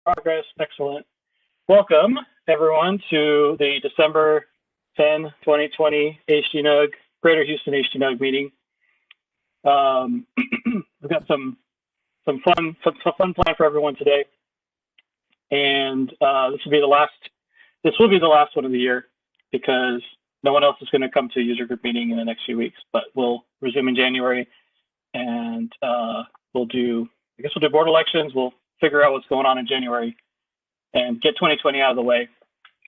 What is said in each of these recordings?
Progress, excellent. Welcome, everyone, to the December 10, 2020 GHADNUG, Greater Houston GHADNUG meeting. We've got some fun plan for everyone today, and this will be the last one of the year because no one else is going to come to a user group meeting in the next few weeks. But we'll resume in January, and we'll do board elections. We'll figure out what's going on in January and get 2020 out of the way,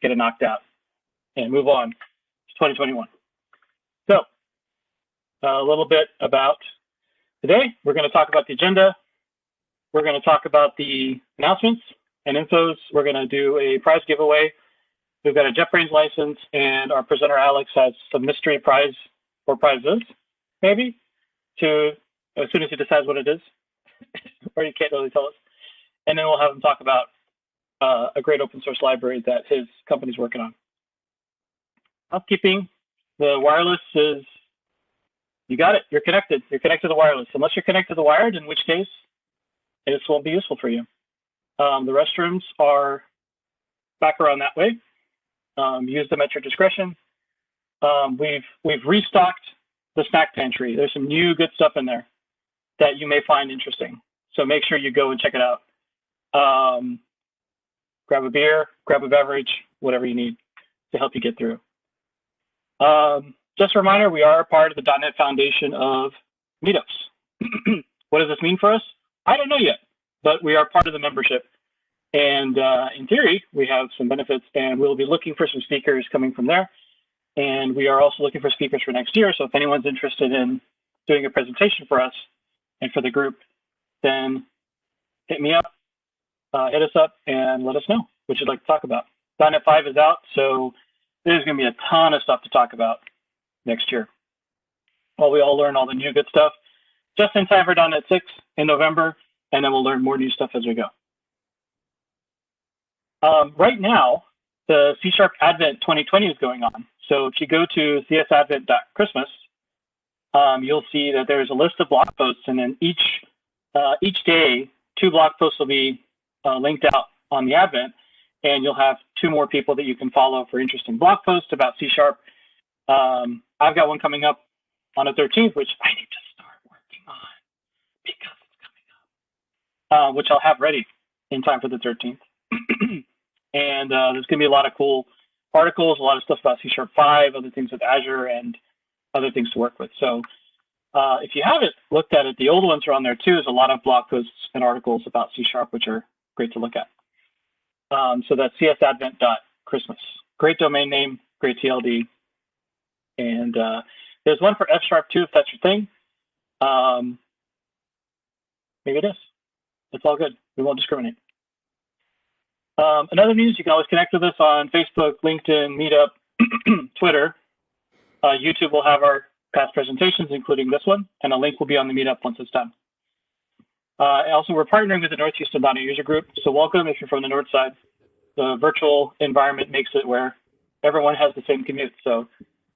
get it knocked out, and move on to 2021. So a little bit about today. We're going to talk about the agenda. We're going to talk about the announcements and infos. We're going to do a prize giveaway. We've got a JetBrains license, and our presenter Alex has some mystery prize or prizes, maybe, as soon as he decides what it is, or you can't really tell us. And then we'll have him talk about a great open source library that his company's working on. Housekeeping, the wireless is, you got it, you're connected. You're connected to wireless. Unless you're connected to wired, in which case, this won't be useful for you. The restrooms are back around that way. Use them at your discretion. We've restocked the snack pantry. There's some new good stuff in there that you may find interesting. So make sure you go and check it out. Grab a beer, grab a beverage, whatever you need to help you get through. Just a reminder, we are a part of the .NET Foundation of meetups. What does this mean for us? I don't know yet, but we are part of the membership. And in theory, we have some benefits, and we'll be looking for some speakers coming from there. And we are also looking for speakers for next year. So if anyone's interested in doing a presentation for us and for the group, then hit me up, hit us up, and let us know what you'd like to talk about. .NET 5 is out, so there's going to be a ton of stuff to talk about next year. While we all learn all the new good stuff, just in time for .NET 6 in November, and then we'll learn more new stuff as we go. Right now, the C# Advent 2020 is going on. So if you go to csadvent.christmas, you'll see that there's a list of blog posts, and then each day, 2 blog posts will be linked out on the Advent, and you'll have 2 more people that you can follow for interesting blog posts about C#. I've got one coming up on the 13th, which I need to start working on because it's coming up, which I'll have ready in time for the 13th. And there's going to be a lot of cool articles, a lot of stuff about C# 5, other things with Azure, and other things to work with. So if you haven't looked at it, the old ones are on there too. There's a lot of blog posts and articles about C#, which are great to look at. So that's csadvent.christmas. Great domain name, great TLD. And there's one for F# too, if that's your thing. Maybe it is. It's all good. We won't discriminate. Another news, you can always connect with us on Facebook, LinkedIn, Meetup, Twitter. YouTube will have our past presentations, including this one, and a link will be on the Meetup once it's done. Also, we're partnering with the North Houston .NET user group, so welcome if you're from the north side. The virtual environment makes it where everyone has the same commute, so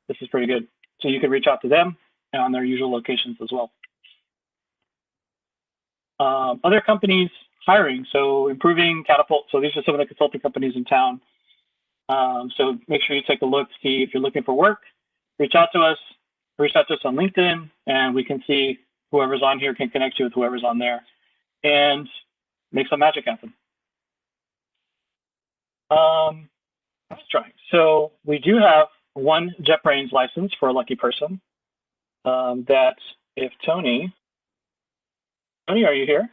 this is pretty good. So you can reach out to them on their usual locations as well. Other companies hiring, so improving Catapult. So these are some of the consulting companies in town. So make sure you take a look, see if you're looking for work, reach out to us on LinkedIn, and we can see whoever's on here can connect you with whoever's on there and make some magic happen. Let's try. So we do have one JetBrains license for a lucky person that if Tony, are you here?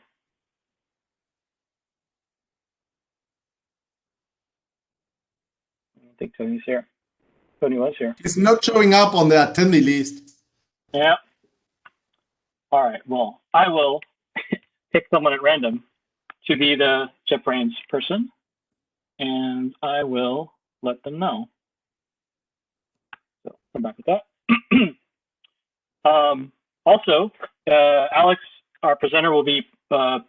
I think Tony's here. Tony was here. It's not showing up on the attendee list. Yeah. All right. Well, I will pick someone at random to be the JetBrains person, and I will let them know. So come back with that. Also, Alex, our presenter, will be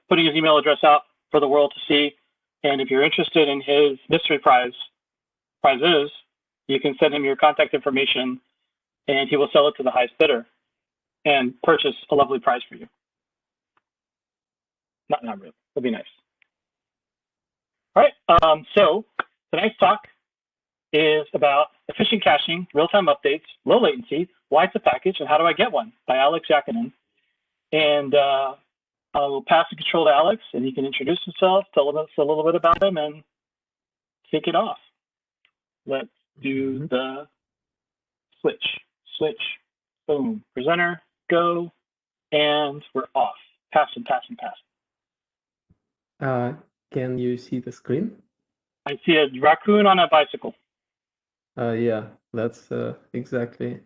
putting his email address out for the world to see. And if you're interested in his mystery prizes, you can send him your contact information, and he will sell it to the highest bidder and purchase a lovely prize for you. Not really. It'll be nice. All right. So tonight's talk is about efficient caching, real-time updates, low latency, why it's a package, and how do I get one by Alex Yakunin. And I'll pass the control to Alex, and he can introduce himself, tell us a little bit about him, and kick it off. Let's do the switch, boom, presenter, go, and we're off. Passing. Can you see the screen? I see a raccoon on a bicycle. Yeah, that's exactly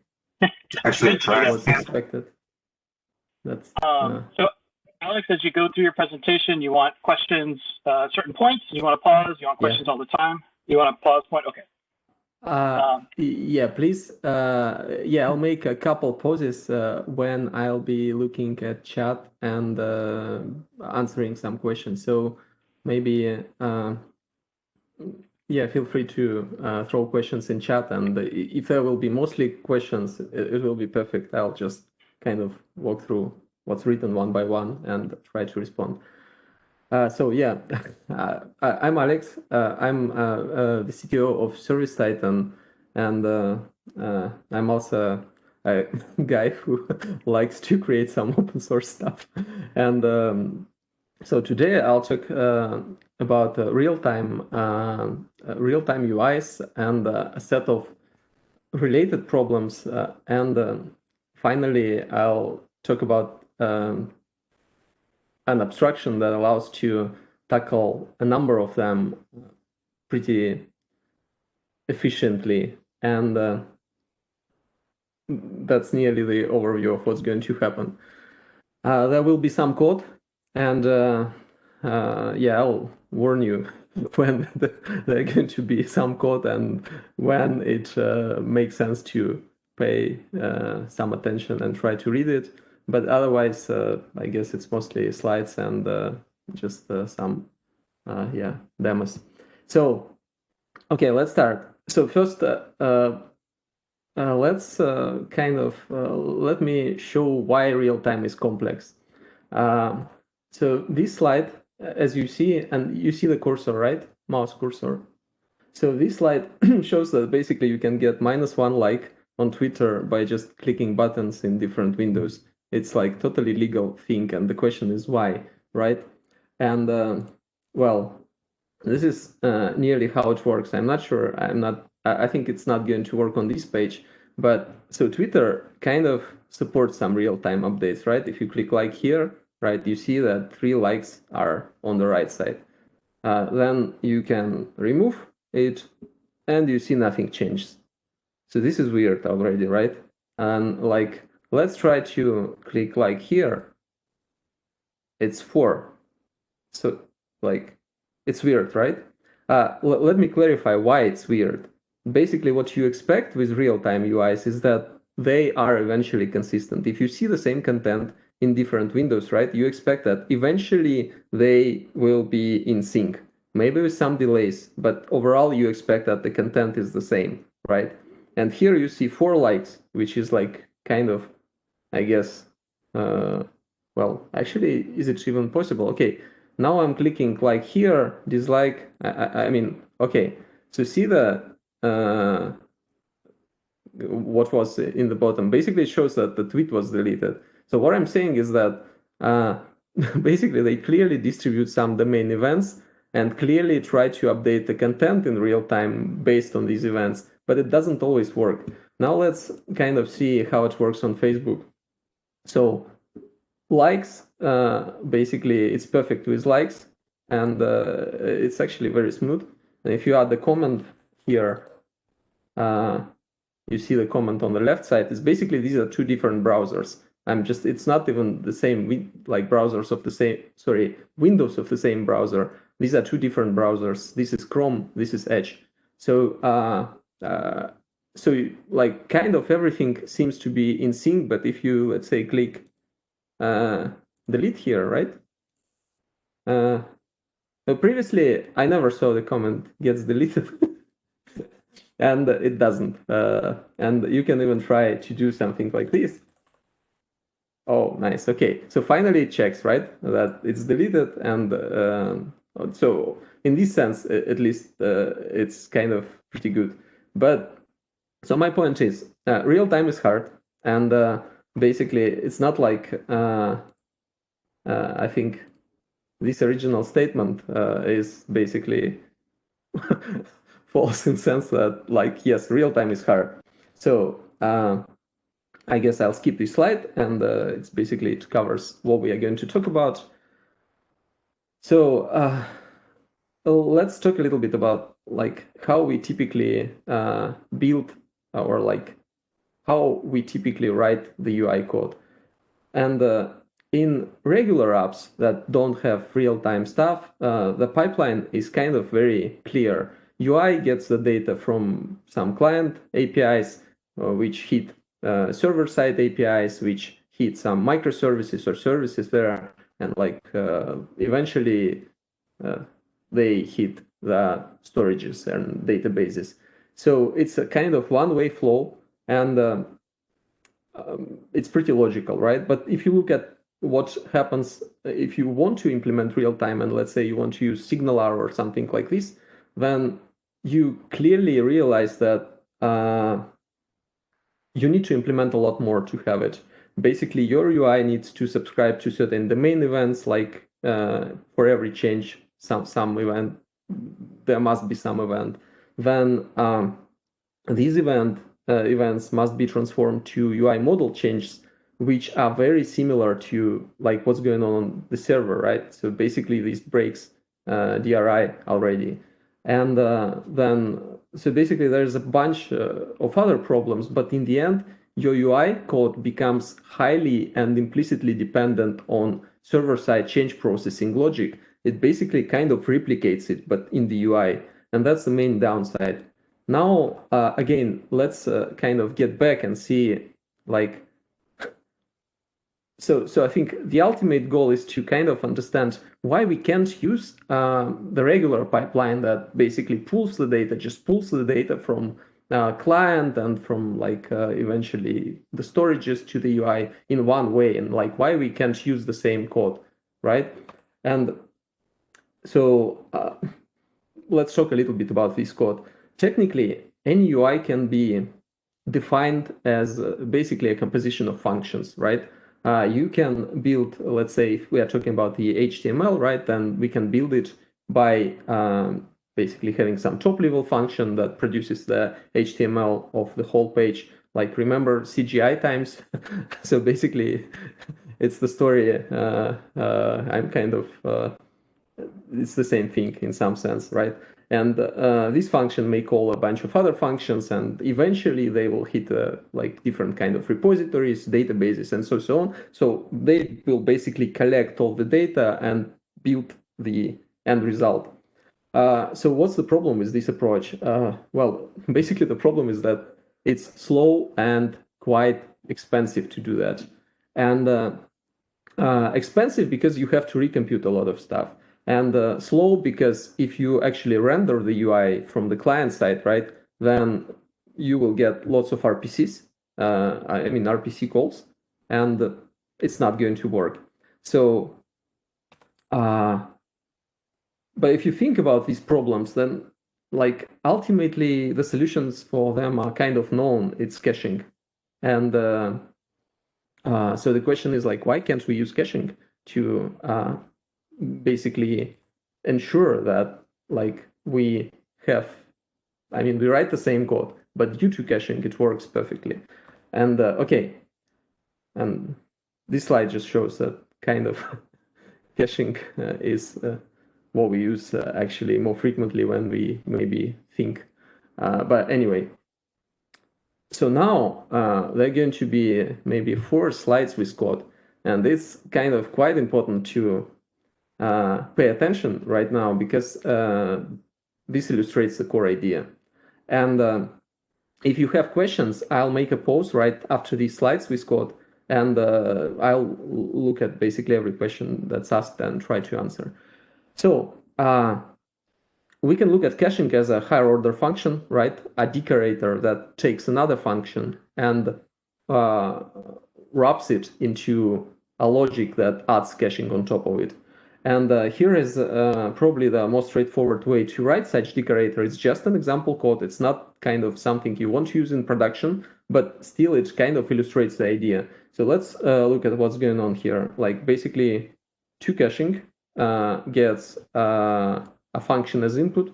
Actually, what's expected. That's so Alex, as you go through your presentation, you want questions, certain points, you want to pause, you want questions all the time, you want to pause point, okay. Yeah, please. Yeah, I'll make a couple pauses when I'll be looking at chat and answering some questions. So maybe, yeah, feel free to throw questions in chat, and if there will be mostly questions, it will be perfect. I'll just kind of walk through what's written one by one and try to respond. So yeah, I'm Alex. I'm the CTO of Service Titan, and I'm also a guy who likes to create some open source stuff. And so today I'll talk about real-time UIs and a set of related problems, and finally I'll talk about an abstraction that allows to tackle a number of them pretty efficiently, and that's nearly the overview of what's going to happen. There will be some code, and yeah, I'll warn you when there are going to be some code and when it makes sense to pay some attention and try to read it. But otherwise, I guess it's mostly slides and just some yeah, demos. So, okay, let's start. So first, let's kind of let me show why real-time is complex. So this slide, as you see, and you see the cursor, right? Mouse cursor. So this slide shows that basically you can get -1 like on Twitter by just clicking buttons in different windows. It's like totally legal thing, and the question is why, right? And well, this is nearly how it works. I'm not sure. I think it's not going to work on this page. But so Twitter kind of supports some real-time updates, right? If you click like here, right, you see that 3 likes are on the right side. Then you can remove it, and you see nothing changes. So this is weird already, right? And like, let's try to click like here. It's 4. So like, it's weird, right? Let me clarify why it's weird. Basically, what you expect with real-time UIs is that they are eventually consistent. If you see the same content in different windows, right, you expect that eventually they will be in sync, maybe with some delays, but overall you expect that the content is the same, right? And here you see 4 likes, which is like kind of, I guess, well, actually, is it even possible? Okay, now I'm clicking like here, dislike, I mean, okay, so see the what was in the bottom. Basically, it shows that the tweet was deleted. So what I'm saying is that basically they clearly distribute some domain events and clearly try to update the content in real time based on these events, but it doesn't always work. Now let's kind of see how it works on Facebook. So likes, basically it's perfect with likes, and it's actually very smooth. And if you add the comment here, you see the comment on the left side. It's basically these are 2 different browsers. It's not even the same, like browsers of the same, sorry, windows of the same browser. These are 2 different browsers. This is Chrome, this is Edge. So, so like kind of everything seems to be in sync, but if you, let's say, click delete here, right? Previously, I never saw the comment gets deleted. And it doesn't. And you can even try to do something like this. Oh, nice. Okay. So finally it checks, right? That it's deleted, and So in this sense, at least, it's kind of pretty good. But so my point is, real time is hard, and basically it's not like I think this original statement is basically false in sense that, like, yes, real time is hard. So I guess I'll skip this slide, and it's basically, it covers what we are going to talk about. So let's talk a little bit about like how we typically build, or like how we typically write the UI code. And in regular apps that don't have real-time stuff, the pipeline is kind of very clear. UI gets the data from some client APIs, which hit server-side APIs, which hit some microservices or services there, and like eventually they hit the storages and databases. So it's a kind of one-way flow, and it's pretty logical, right? But if you look at what happens if you want to implement real time, and let's say you want to use SignalR or something like this, then you clearly realize that you need to implement a lot more to have it. Basically, your UI needs to subscribe to certain domain events, like for every change, some event, there must be some event. Then these events must be transformed to UI model changes, which are very similar to like what's going on the server, right? So basically, this breaks DRI already, and then so basically there's a bunch of other problems, but in the end, your UI code becomes highly and implicitly dependent on server-side change processing logic. It basically kind of replicates it, but in the UI, and that's the main downside. Now, again, let's kind of get back and see, like, so I think the ultimate goal is to kind of understand why we can't use the regular pipeline that basically pulls the data, just pulls the data from client and from like eventually the storages to the UI in one way, and like why we can't use the same code, right? And so let's talk a little bit about this code. Technically, any UI can be defined as basically a composition of functions, right? You can build, let's say, if we are talking about the HTML, right, then we can build it by basically having some top-level function that produces the HTML of the whole page. Like, remember CGI times? So basically, it's the story. I'm kind of, it's the same thing in some sense, right? And this function may call a bunch of other functions, and eventually they will hit like different kind of repositories, databases, and so on. So they will basically collect all the data and build the end result. So what's the problem with this approach? Well, basically the problem is that it's slow and quite expensive to do that. And expensive because you have to recompute a lot of stuff. And slow because if you actually render the UI from the client side, right, then you will get lots of RPCs, I mean RPC calls, and it's not going to work. So, but if you think about these problems, then like ultimately the solutions for them are kind of known. It's caching, and so the question is like, why can't we use caching to basically ensure that like we have, I mean, we write the same code, but due to caching, it works perfectly. And okay, and this slide just shows that kind of caching is what we use actually more frequently when we maybe think. But anyway, so now there are going to be maybe 4 slides with code, and it's kind of quite important to pay attention right now because this illustrates the core idea. And if you have questions, I'll make a pause right after these slides with code, and I'll look at basically every question that's asked and try to answer. So we can look at caching as a higher order function, right? A decorator that takes another function and wraps it into a logic that adds caching on top of it. And here is probably the most straightforward way to write such decorator. It's just an example code. It's not kind of something you want to use in production, but still it kind of illustrates the idea. So let's look at what's going on here. Like basically toCaching gets a function as input,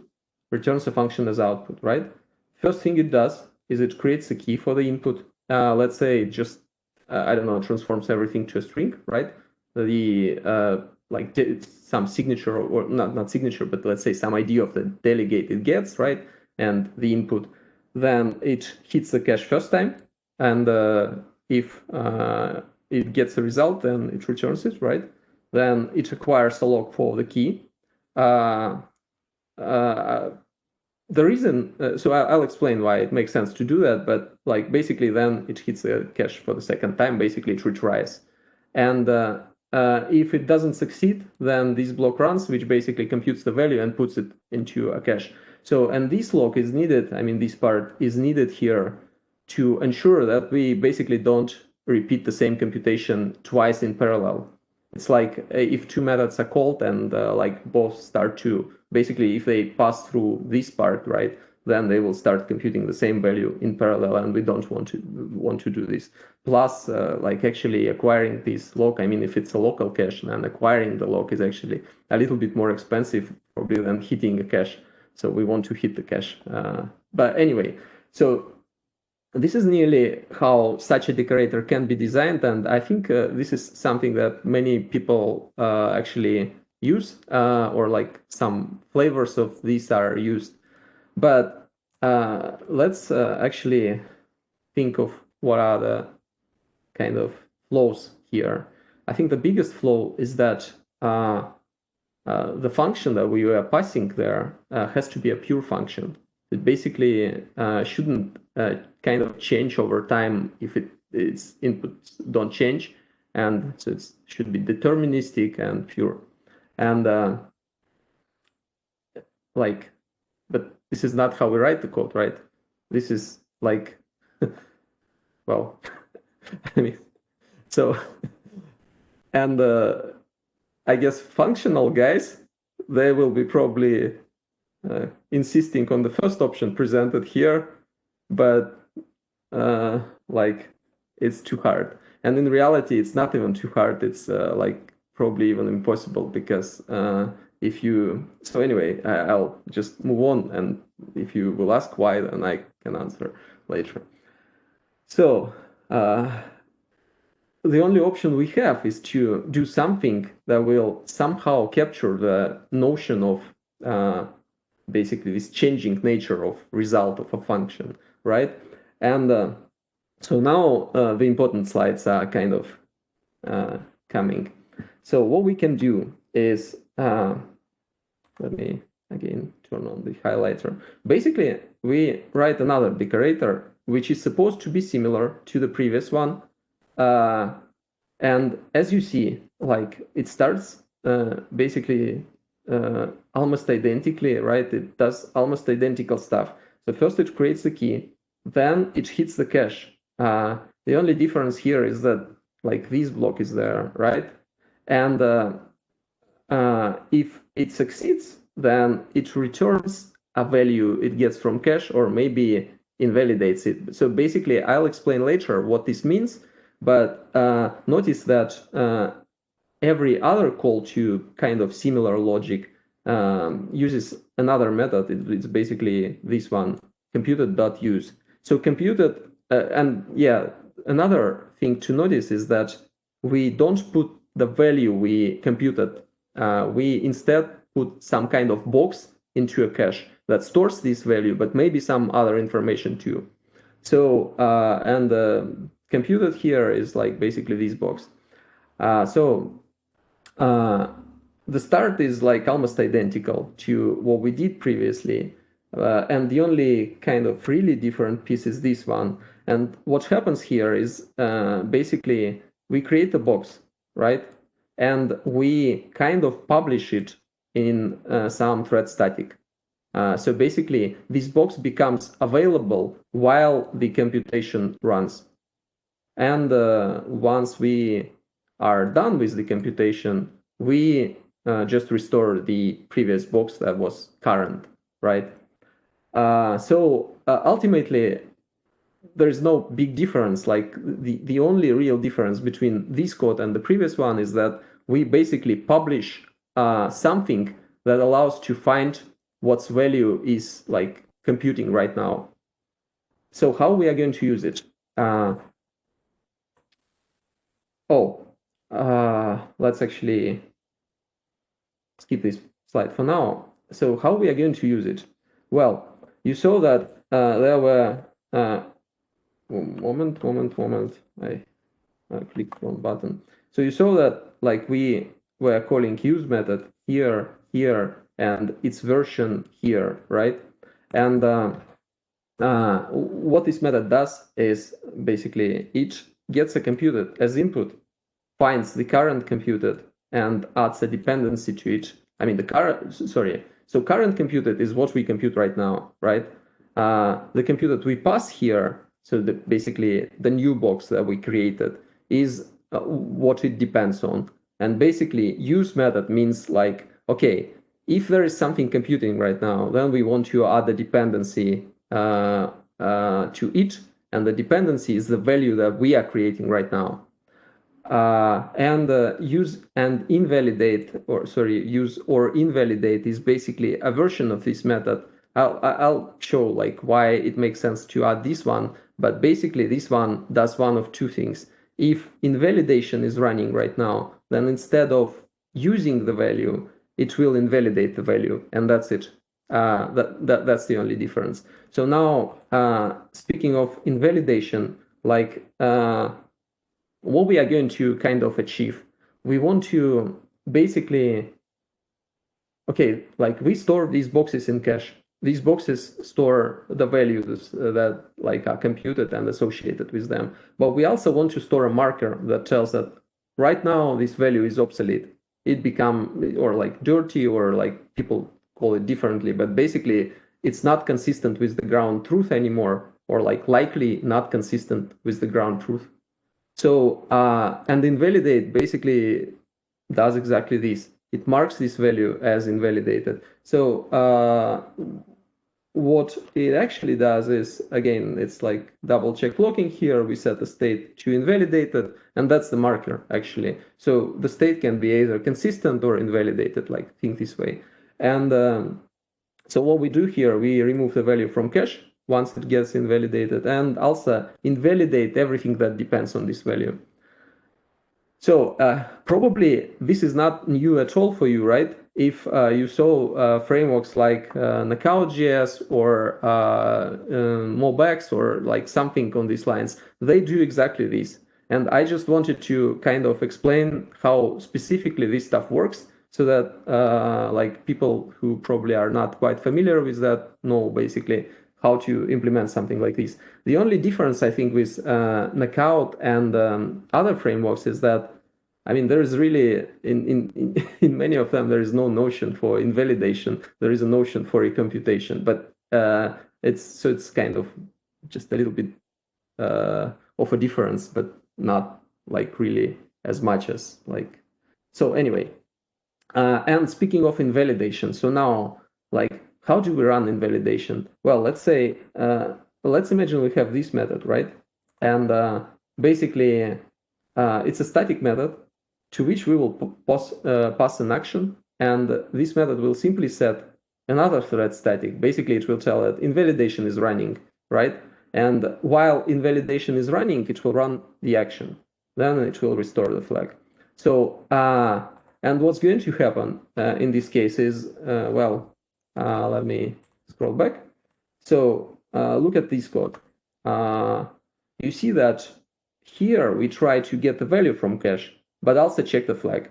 returns a function as output, right? First thing it does is it creates a key for the input. Let's say it just, I don't know, transforms everything to a string, right? The like some signature, or not signature, but let's say some ID of the delegate it gets, right? And the input. Then it hits the cache first time, and if it gets a result, then it returns it, right? Then it acquires a log for the key. The reason, so I'll explain why it makes sense to do that, but like basically then it hits the cache for the second time, basically it retries. And if it doesn't succeed, then this block runs, which basically computes the value and puts it into a cache. So, and this log is needed, I mean, this part is needed here to ensure that we basically don't repeat the same computation twice in parallel. It's like if two methods are called and like both start to, basically if they pass through this part, right, then they will start computing the same value in parallel, and we don't want to do this. Plus, like actually acquiring this log, I mean, if it's a local cache, then acquiring the log is actually a little bit more expensive probably than hitting a cache. So we want to hit the cache. But anyway, so this is nearly how such a decorator can be designed, and I think this is something that many people actually use, or like some flavors of these are used. But let's actually think of what are the kind of flaws here. I think the biggest flaw is that the function that we were passing there has to be a pure function. It basically shouldn't kind of change over time if its inputs don't change, and so it should be deterministic and pure. And like, but this is not how we write the code, right? This is like, well, I mean, so, and I guess functional guys, they will be probably insisting on the first option presented here, but like it's too hard. And in reality, it's not even too hard. It's like probably even impossible, because if you, so anyway, I'll just move on, and if you will ask why, then I can answer later. So the only option we have is to do something that will somehow capture the notion of basically this changing nature of result of a function, right? And so now the important slides are kind of coming. So what we can do is, let me again turn on the highlighter. Basically, we write another decorator, which is supposed to be similar to the previous one. And as you see, like it starts basically almost identically, right? It does almost identical stuff. So first it creates the key, then it hits the cache. The only difference here is that like this block is there, right? And if it succeeds, then it returns a value it gets from cache, or maybe invalidates it. So basically, I'll explain later what this means, but notice that every other call to kind of similar logic uses another method. It's basically this one, computed.use. So computed, and yeah, another thing to notice is that we don't put the value we computed. We instead put some kind of box into a cache that stores this value, but maybe some other information too. So, and computed here is like basically this box. The start is like almost identical to what we did previously. And the only kind of really different piece is this one. And what happens here is basically we create a box, right? And we kind of publish it in some thread static. So basically, this box becomes available while the computation runs. And once we are done with the computation, we just restore the previous box that was current, right? So ultimately, there's no big difference. Like the only real difference between this code and the previous one is that we basically publish something that allows to find what's value is like computing right now. So how we are going to use it? Let's actually skip this slide for now. So how we are going to use it? Well, you saw that there were moment. I clicked wrong button. So you saw that like we were calling use method here, and its version here, right? And what this method does is basically it gets a computed as input, finds the current computed, and adds a dependency to it. I mean, so current computed is what we compute right now, right? The computed we pass here, so basically the new box that we created is what it depends on. And basically use method means like, okay, if there is something computing right now, then we want to add a dependency to it, and the dependency is the value that we are creating right now. Use or invalidate is basically a version of this method. I'll show like why it makes sense to add this one, but basically this one does one of two things. If invalidation is running right now, then instead of using the value, it will invalidate the value, and that's it. That's the only difference. So now, speaking of invalidation, like what we are going to kind of achieve, we want to basically, okay, like we store these boxes in cache. These boxes store the values that like are computed and associated with them. But we also want to store a marker that tells that right now this value is obsolete. It become or like dirty, or like people call it differently, but basically it's not consistent with the ground truth anymore, or like likely not consistent with the ground truth. So and invalidate basically does exactly this. It marks this value as invalidated. So what it actually does is, again, it's like double check blocking here. We set the state to invalidated, and that's the marker actually. So the state can be either consistent or invalidated, like think this way. And so what we do here, we remove the value from cache once it gets invalidated, and also invalidate everything that depends on this value. So probably this is not new at all for you, right? If you saw frameworks like Knockout.js or MobX or like something on these lines, they do exactly this. And I just wanted to kind of explain how specifically this stuff works, so that like people who probably are not quite familiar with that know basically how to implement something like this. The only difference, I think, with Knockout and other frameworks is that, I mean, there is really, in many of them, there is no notion for invalidation. There is a notion for recomputation, but it's kind of just a little bit of a difference, but not like really as much as like. So anyway, and speaking of invalidation, so now like, how do we run invalidation? Well, let's say, let's imagine we have this method, right? And basically, it's a static method to which we will pass an action, and this method will simply set another thread static. Basically, it will tell that invalidation is running, right? And while invalidation is running, it will run the action. Then it will restore the flag. So, and what's going to happen in this case is, let me scroll back. So look at this code. You see that here we try to get the value from cache, but also check the flag.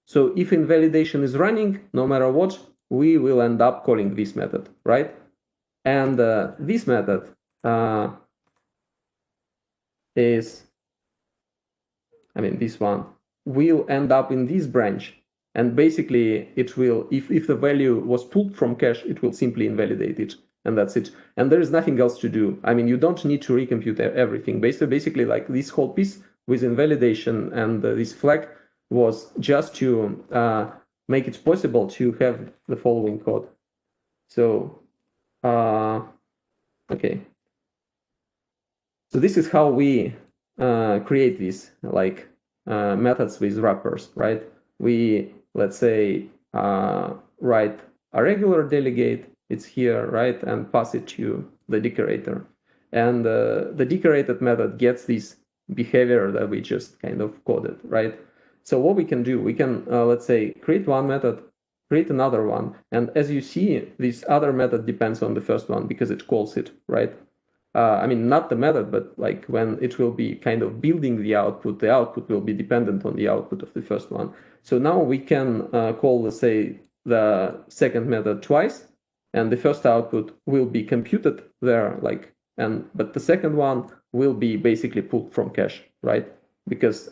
So if invalidation is running, no matter what, we will end up calling this method, right? And this method is, I mean, this one will end up in this branch. And basically, it will, if the value was pulled from cache, it will simply invalidate it. And that's it. And there is nothing else to do. I mean, you don't need to recompute everything. Basically, like this whole piece with invalidation and this flag was just to make it possible to have the following code. So, okay. So this is how we create these like methods with wrappers, right? We, let's say, write a regular delegate, it's here, right? And pass it to the decorator. And the decorated method gets this behavior that we just kind of coded, right? So what we can do, we can, let's say, create one method, create another one. And as you see, this other method depends on the first one because it calls it, right? I mean, not the method, but like when it will be kind of building the output will be dependent on the output of the first one. So now we can call, let's say, the second method twice, and the first output will be computed there, like, but the second one will be basically pulled from cache, right? Because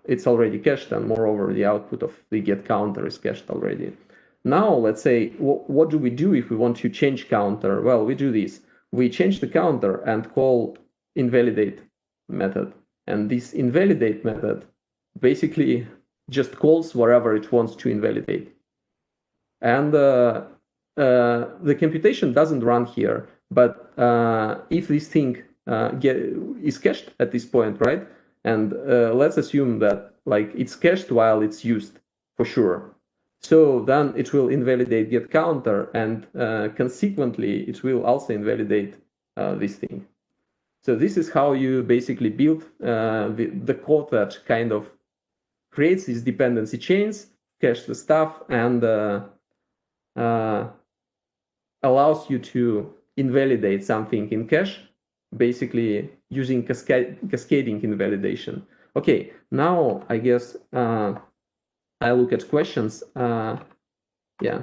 it's already cached, and moreover, the output of the get counter is cached already. Now, let's say, what do we do if we want to change counter? Well, we do this. We change the counter and call invalidate method. And this invalidate method basically just calls wherever it wants to invalidate. And the computation doesn't run here, but if this thing is cached at this point, right? And let's assume that like it's cached while it's used for sure. So then it will invalidate get counter, and consequently, it will also invalidate this thing. So this is how you basically build the code that kind of creates these dependency chains, cache the stuff, and allows you to invalidate something in cache, basically using cascading invalidation. Okay, now I guess I look at questions. Yeah.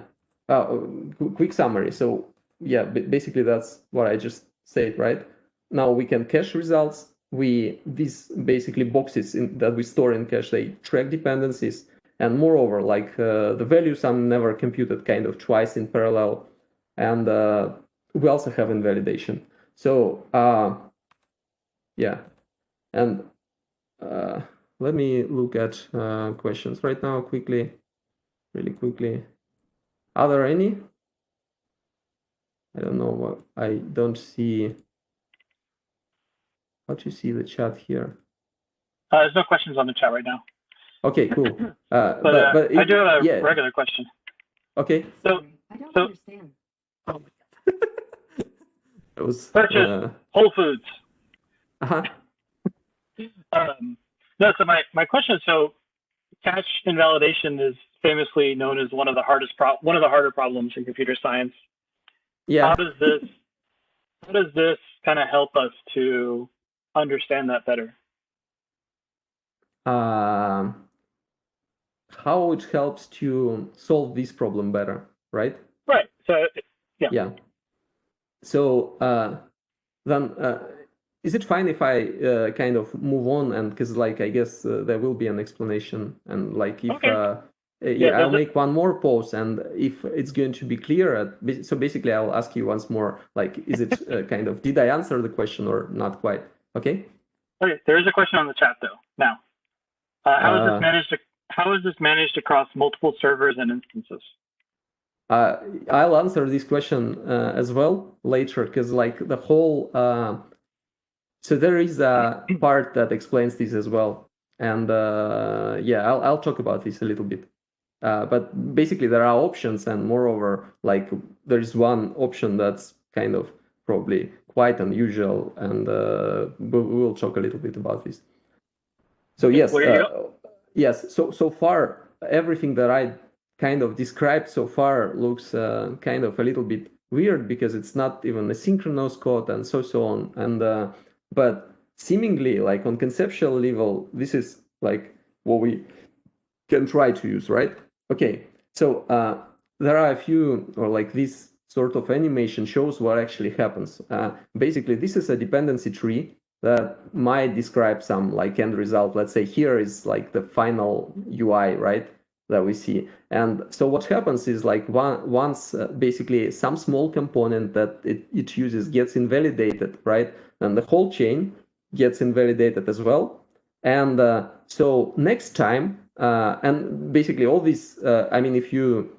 Quick summary. So yeah, basically that's what I just said, right? Now we can cache results. These basically boxes that we store in cache, they track dependencies, and moreover, like the values are never computed kind of twice in parallel, and we also have invalidation. So yeah, and let me look at questions right now really quickly. Are there any? I don't know what I don't see. How do you see the chat here? There's no questions on the chat right now. Okay, cool. But I do have a regular question. Okay. So I don't understand. Oh my God. That was purchase Whole Foods. Uh-huh. No, so my question is, so cache invalidation is famously known as one of the harder problems in computer science. Yeah. How does this kind of help us to understand that better? How it helps to solve this problem better, right? Right. So yeah. Yeah. So then is it fine if I kind of move on, and because like I guess there will be an explanation, and like if okay. I'll make one more pause, and if it's going to be clear, so basically I'll ask you once more, like, is it kind of, did I answer the question or not quite? Okay. Okay. There is a question on the chat though. Now, how is this managed across multiple servers and instances? I'll answer this question as well later, because like the whole so there is a part that explains this as well, and yeah, I'll talk about this a little bit. But basically there are options, and moreover, like there is one option that's kind of probably quite unusual, and we will talk a little bit about this. So yes, yes. So far, everything that I kind of described so far looks kind of a little bit weird, because it's not even a synchronous code and so on. And but seemingly, like on conceptual level, this is like what we can try to use, right? Okay, so there are a few, or like this sort of animation shows what actually happens. Basically, this is a dependency tree that might describe some like end result. Let's say here is like the final UI, right, that we see. And so what happens is like once basically some small component that it uses gets invalidated, right, and the whole chain gets invalidated as well. And so next time and basically all these, I mean, if you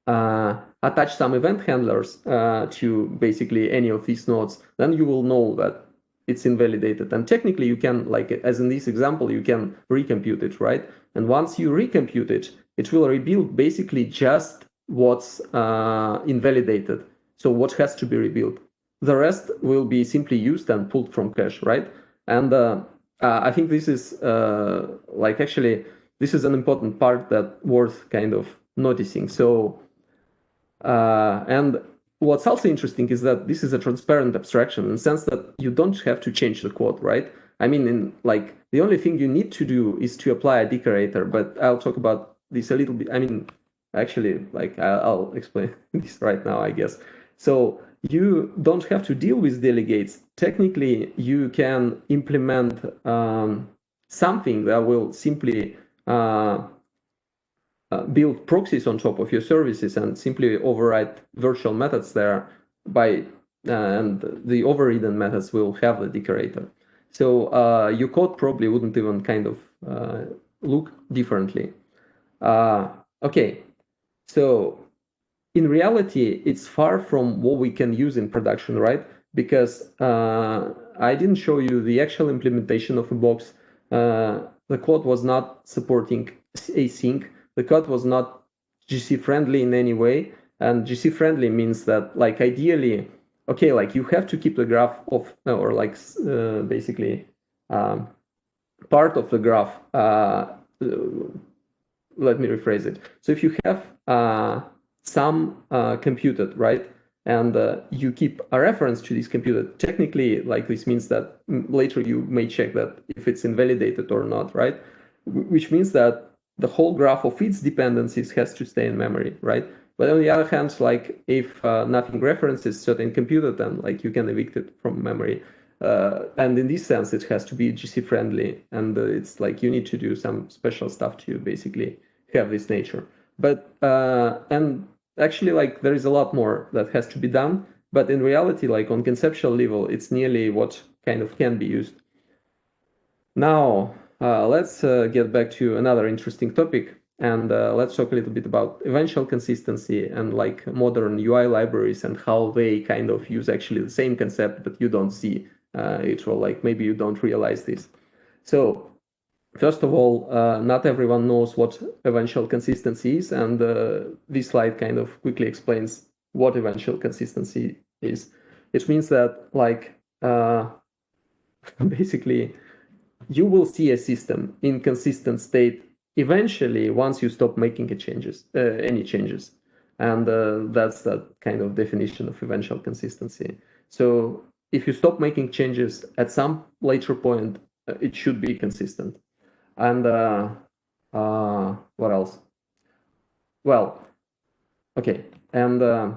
attach some event handlers to basically any of these nodes, then you will know that it's invalidated. And technically you can, like as in this example, you can recompute it, right? And once you recompute it, it will rebuild basically just what's invalidated. So what has to be rebuilt. The rest will be simply used and pulled from cache, right? And I think this is like actually, this is an important part that worth kind of noticing. So, and what's also interesting is that this is a transparent abstraction in the sense that you don't have to change the code, right? I mean, in like the only thing you need to do is to apply a decorator, but I'll talk about this a little bit. I mean, actually, like I'll explain this right now, I guess. So you don't have to deal with delegates. Technically, you can implement something that will simply build proxies on top of your services and simply override virtual methods there by, and the overridden methods will have the decorator. So your code probably wouldn't even kind of look differently. Okay, so in reality, it's far from what we can use in production, right? Because I didn't show you the actual implementation of a box. The code was not supporting async. The code was not GC friendly in any way. And GC friendly means that, like, ideally, okay, like you have to keep the graph of, or like basically part of the graph. Let me rephrase it. So if you have some computed, right, and you keep a reference to this computed, technically, like this means that later you may check that if it's invalidated or not, right? Which means that the whole graph of its dependencies has to stay in memory, right? But on the other hand, like if nothing references certain computed, then like you can evict it from memory. And in this sense, it has to be GC friendly, and it's like you need to do some special stuff to basically have this nature. But and actually, like there is a lot more that has to be done. But in reality, like on conceptual level, it's nearly what kind of can be used. Now, let's get back to another interesting topic, and let's talk a little bit about eventual consistency and like modern UI libraries and how they kind of use actually the same concept, but you don't see it, or like maybe you don't realize this. So first of all, not everyone knows what eventual consistency is, and this slide kind of quickly explains what eventual consistency is. It means that like basically you will see a system in consistent state eventually once you stop making any changes. And that's that kind of definition of eventual consistency. So if you stop making changes at some later point, it should be consistent. And what else? Well, okay. And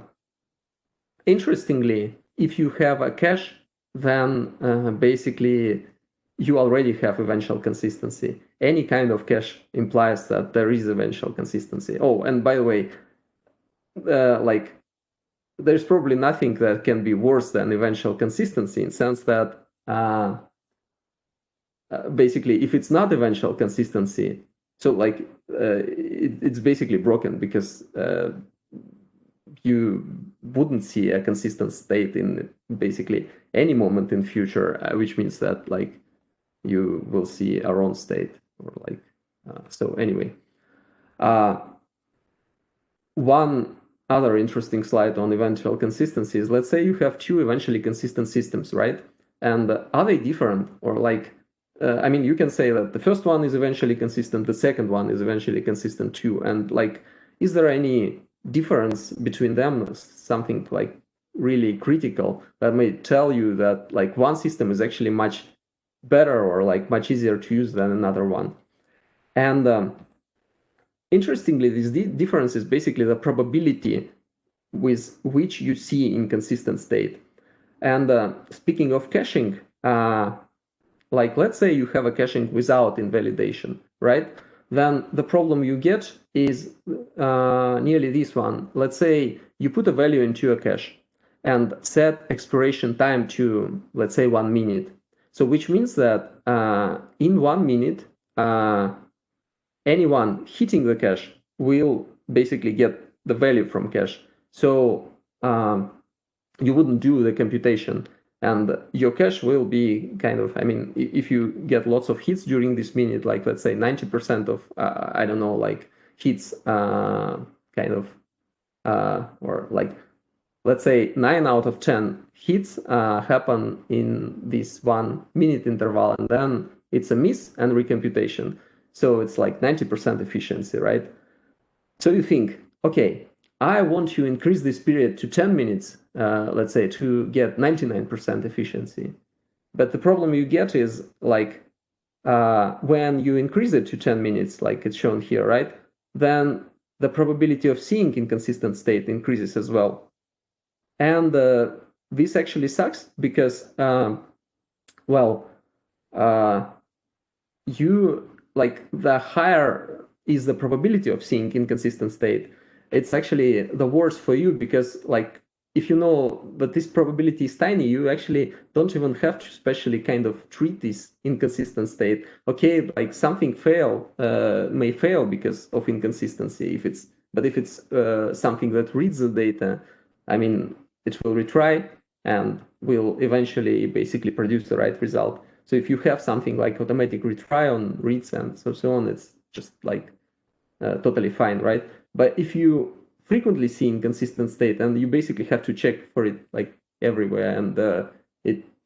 interestingly, if you have a cache, then basically you already have eventual consistency. Any kind of cache implies that there is eventual consistency. Oh, and by the way, like there's probably nothing that can be worse than eventual consistency in the sense that basically if it's not eventual consistency, so like it's basically broken because you wouldn't see a consistent state in basically any moment in future, which means that like you will see a wrong state or like so anyway. One other interesting slide on eventual consistency is, let's say you have two eventually consistent systems, right? And are they different? Or like, I mean, you can say that the first one is eventually consistent, the second one is eventually consistent too. And like, is there any difference between them, something like really critical that may tell you that like one system is actually much better or like much easier to use than another one? And interestingly, this difference is basically the probability with which you see inconsistent state. And speaking of caching, like let's say you have a caching without invalidation, right? Then the problem you get is nearly this one. Let's say you put a value into a cache and set expiration time to, let's say, 1 minute. So which means that in 1 minute, anyone hitting the cache will basically get the value from cache. So you wouldn't do the computation, and your cache will be kind of, I mean, if you get lots of hits during this minute, like let's say 90% of, I don't know, like hits kind of, or like, let's say 9 out of 10 hits happen in this 1 minute interval, and then it's a miss and recomputation. So it's like 90% efficiency, right? So you think, okay, I want to increase this period to 10 minutes, let's say, to get 99% efficiency. But the problem you get is like when you increase it to 10 minutes, like it's shown here, right? Then the probability of seeing inconsistent state increases as well. And this actually sucks because, well, you like the higher is the probability of seeing inconsistent state, it's actually the worse for you, because like if you know that this probability is tiny, you actually don't even have to specially kind of treat this inconsistent state. Okay, like something may fail because of inconsistency but if it's something that reads the data, I mean, it will retry and will eventually basically produce the right result. So if you have something like automatic retry on reads and so on, it's just like totally fine, right? But if you frequently see inconsistent state and you basically have to check for it like everywhere, and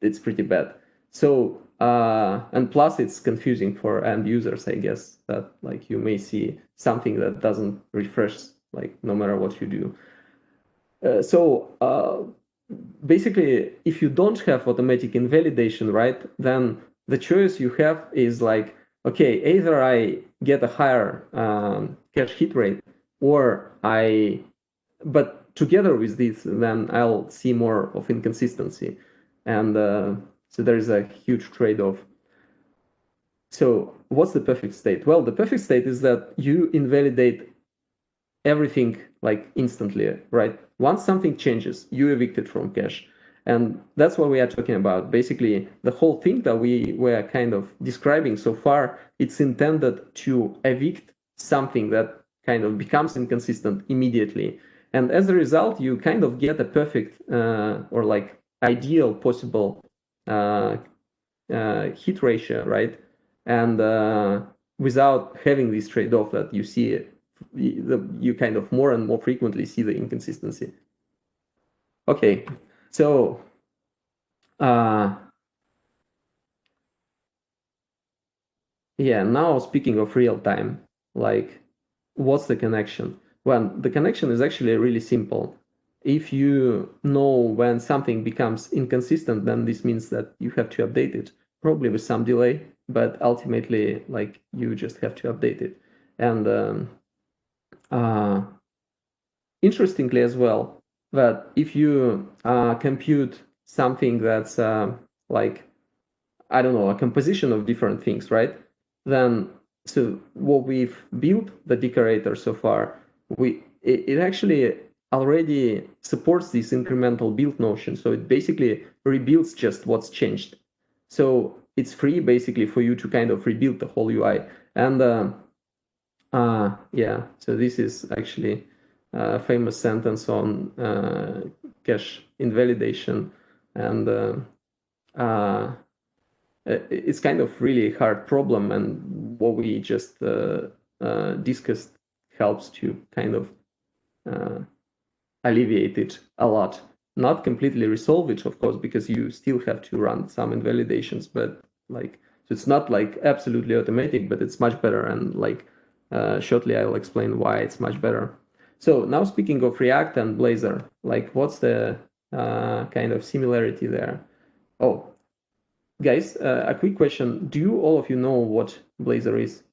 it's pretty bad. So and plus it's confusing for end users, I guess, that like you may see something that doesn't refresh like no matter what you do. So basically, if you don't have automatic invalidation, right, then the choice you have is like, okay, either I get a higher cache hit rate, or but together with this, then I'll see more of inconsistency. And so there is a huge trade-off. So what's the perfect state? Well, the perfect state is that you invalidate everything like instantly, right? Once something changes, you evict it from cache. And that's what we are talking about. Basically, the whole thing that we were kind of describing so far, it's intended to evict something that kind of becomes inconsistent immediately. And as a result, you kind of get a perfect or like ideal possible hit ratio, right? And without having this trade-off that you see, you kind of more and more frequently see the inconsistency. Okay, so yeah, now speaking of real time, like what's the connection? Well, the connection is actually really simple. If you know when something becomes inconsistent, then this means that you have to update it, probably with some delay, but ultimately, like, you just have to update it. And interestingly as well, that if you compute something that's like, I don't know, a composition of different things, right? Then, so what we've built, the decorator so far, it actually already supports this incremental build notion. So it basically rebuilds just what's changed. So it's free basically for you to kind of rebuild the whole UI. And yeah, so this is actually a famous sentence on cache invalidation. And it's kind of really hard problem, and what we just discussed helps to kind of alleviate it a lot. Not completely resolve it, of course, because you still have to run some invalidations, but like, so it's not like absolutely automatic, but it's much better. And like shortly I'll explain why it's much better. So now speaking of React and Blazor, like what's the kind of similarity there? Oh, guys, a quick question. Do all of you know what Blazor is?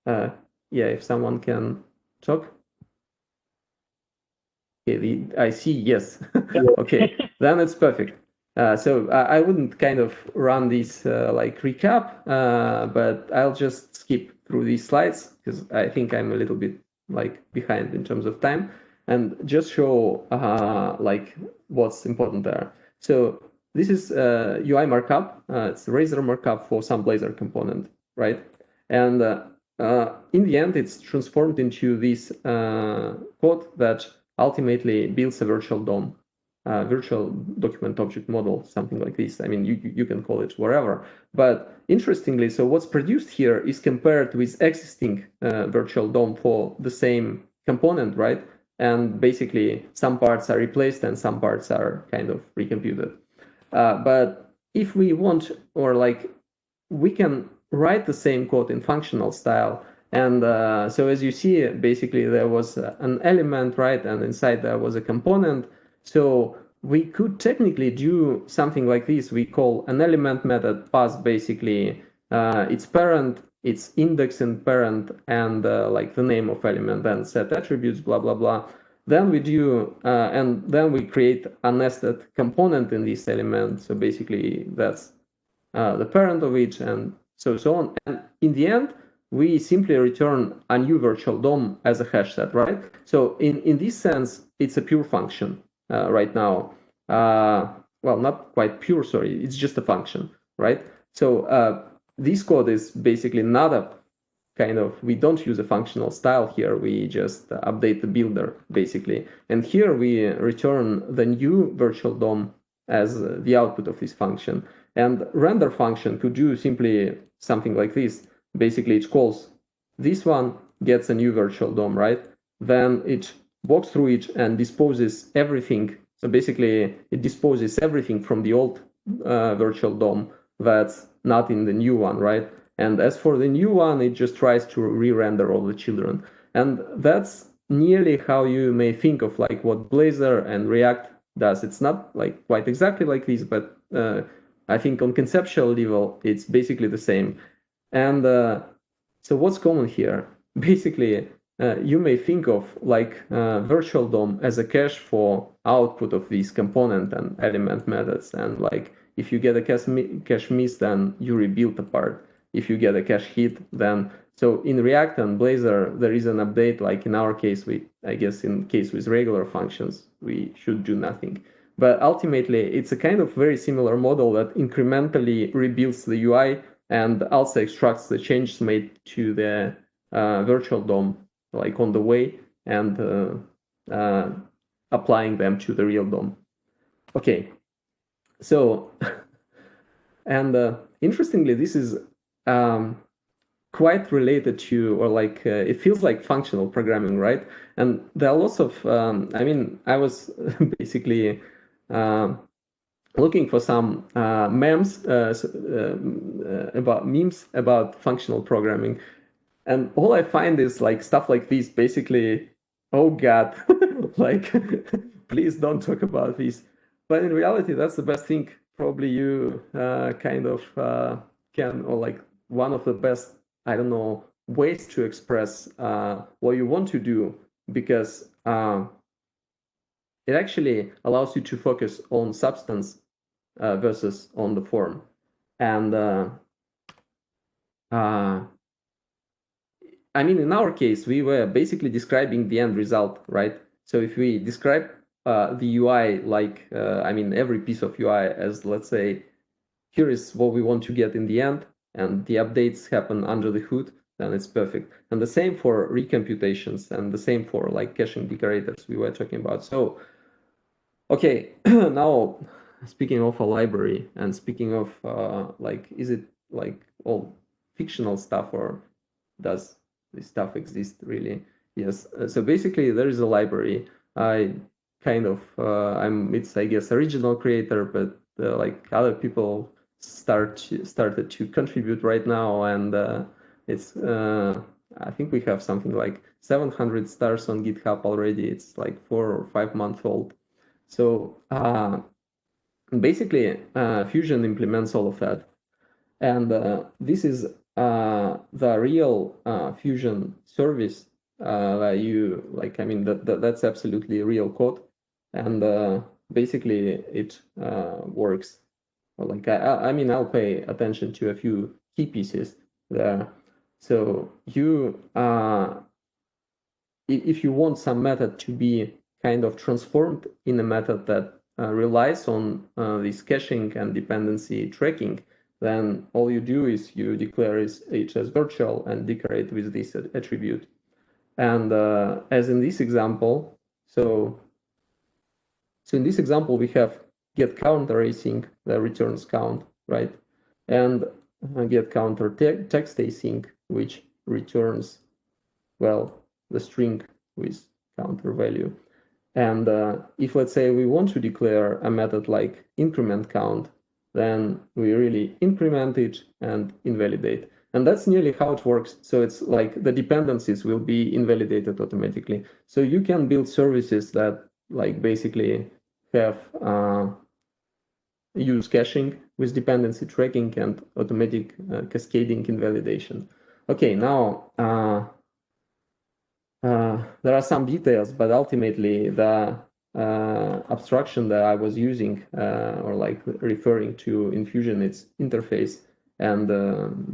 Yeah, if someone can talk. Okay, I see, yes. Okay, then it's perfect. So I wouldn't kind of run this like recap, but I'll just skip through these slides because I think I'm a little bit like behind in terms of time, and just show like what's important there. So this is UI markup. It's Razor markup for some Blazor component, right? And in the end, it's transformed into this code that ultimately builds a virtual DOM, virtual document object model, something like this. I mean, you can call it whatever. But interestingly, so what's produced here is compared with existing virtual DOM for the same component, right? And basically, some parts are replaced and some parts are kind of recomputed. But if we want, or like, we can write the same code in functional style. And so as you see, basically there was an element, right? And inside there was a component. So we could technically do something like this. We call an element method pass basically its parent, its index and parent, and like the name of element, and set attributes, blah, blah, blah. Then we do, and then we create a nested component in this element. So basically that's the parent of each, and so on. And in the end, we simply return a new virtual DOM as a hash set, right? So in this sense, it's a pure function right now. Well, not quite pure, sorry, it's just a function, right? So this code is basically not a kind of, we don't use a functional style here, we just update the builder, basically. And here we return the new virtual DOM as the output of this function. And render function could do simply something like this. Basically, it calls this one, gets a new virtual DOM, right? Then it walks through it and disposes everything. So basically, it disposes everything from the old virtual DOM that's not in the new one, right? And as for the new one, it just tries to re-render all the children. And that's nearly how you may think of like what Blazor and React does. It's not like quite exactly like this, but I think on conceptual level, it's basically the same. And so what's common here? Basically, you may think of like virtual DOM as a cache for output of these component and element methods. And like if you get a cache miss, then you rebuild the part. If you get a cache hit, then so in React and Blazor, there is an update. Like in our case, I guess in case with regular functions, we should do nothing. But ultimately, it's a kind of very similar model that incrementally rebuilds the UI and also extracts the changes made to the virtual DOM, like on the way, and applying them to the real DOM. Okay, so, and interestingly, this is quite related to, or like, it feels like functional programming, right? And there are lots of, I mean, I was basically looking for some memes about functional programming, and all I find is like stuff like this. Basically, oh god, like please don't talk about this. But in reality, that's the best thing. Probably you kind of can, or like one of the best, I don't know, ways to express what you want to do, because it actually allows you to focus on substance versus on the form. And I mean, in our case, we were basically describing the end result, right? So if we describe the UI like, I mean, every piece of UI as, let's say, here is what we want to get in the end, and the updates happen under the hood, then it's perfect. And the same for recomputations, and the same for like caching decorators we were talking about. So, okay, now speaking of a library, and speaking of like, is it like all fictional stuff, or does this stuff exist really? Yes. So basically, there is a library. I kind of it's, I guess, original creator, but like other people started to contribute right now, and it's I think we have something like 700 stars on GitHub already. It's like 4 or 5 months old. So basically, Fusion implements all of that, and this is the real Fusion service. You like, I mean, that's absolutely real code, and basically it works. Like, I mean, I'll pay attention to a few key pieces there. So you, if you want some method to be kind of transformed in a method that relies on this caching and dependency tracking, then all you do is you declare it as virtual and decorate with this attribute. And as in this example, so in this example, we have get counter async that returns count, right? And get counter text async, which returns, well, the string with counter value. And if, let's say, we want to declare a method like increment count, then we really increment it and invalidate. And that's nearly how it works. So it's like the dependencies will be invalidated automatically. So you can build services that like basically have use caching with dependency tracking and automatic cascading invalidation. Okay, now there are some details, but ultimately the abstraction that I was using or like referring to in Fusion, its interface, and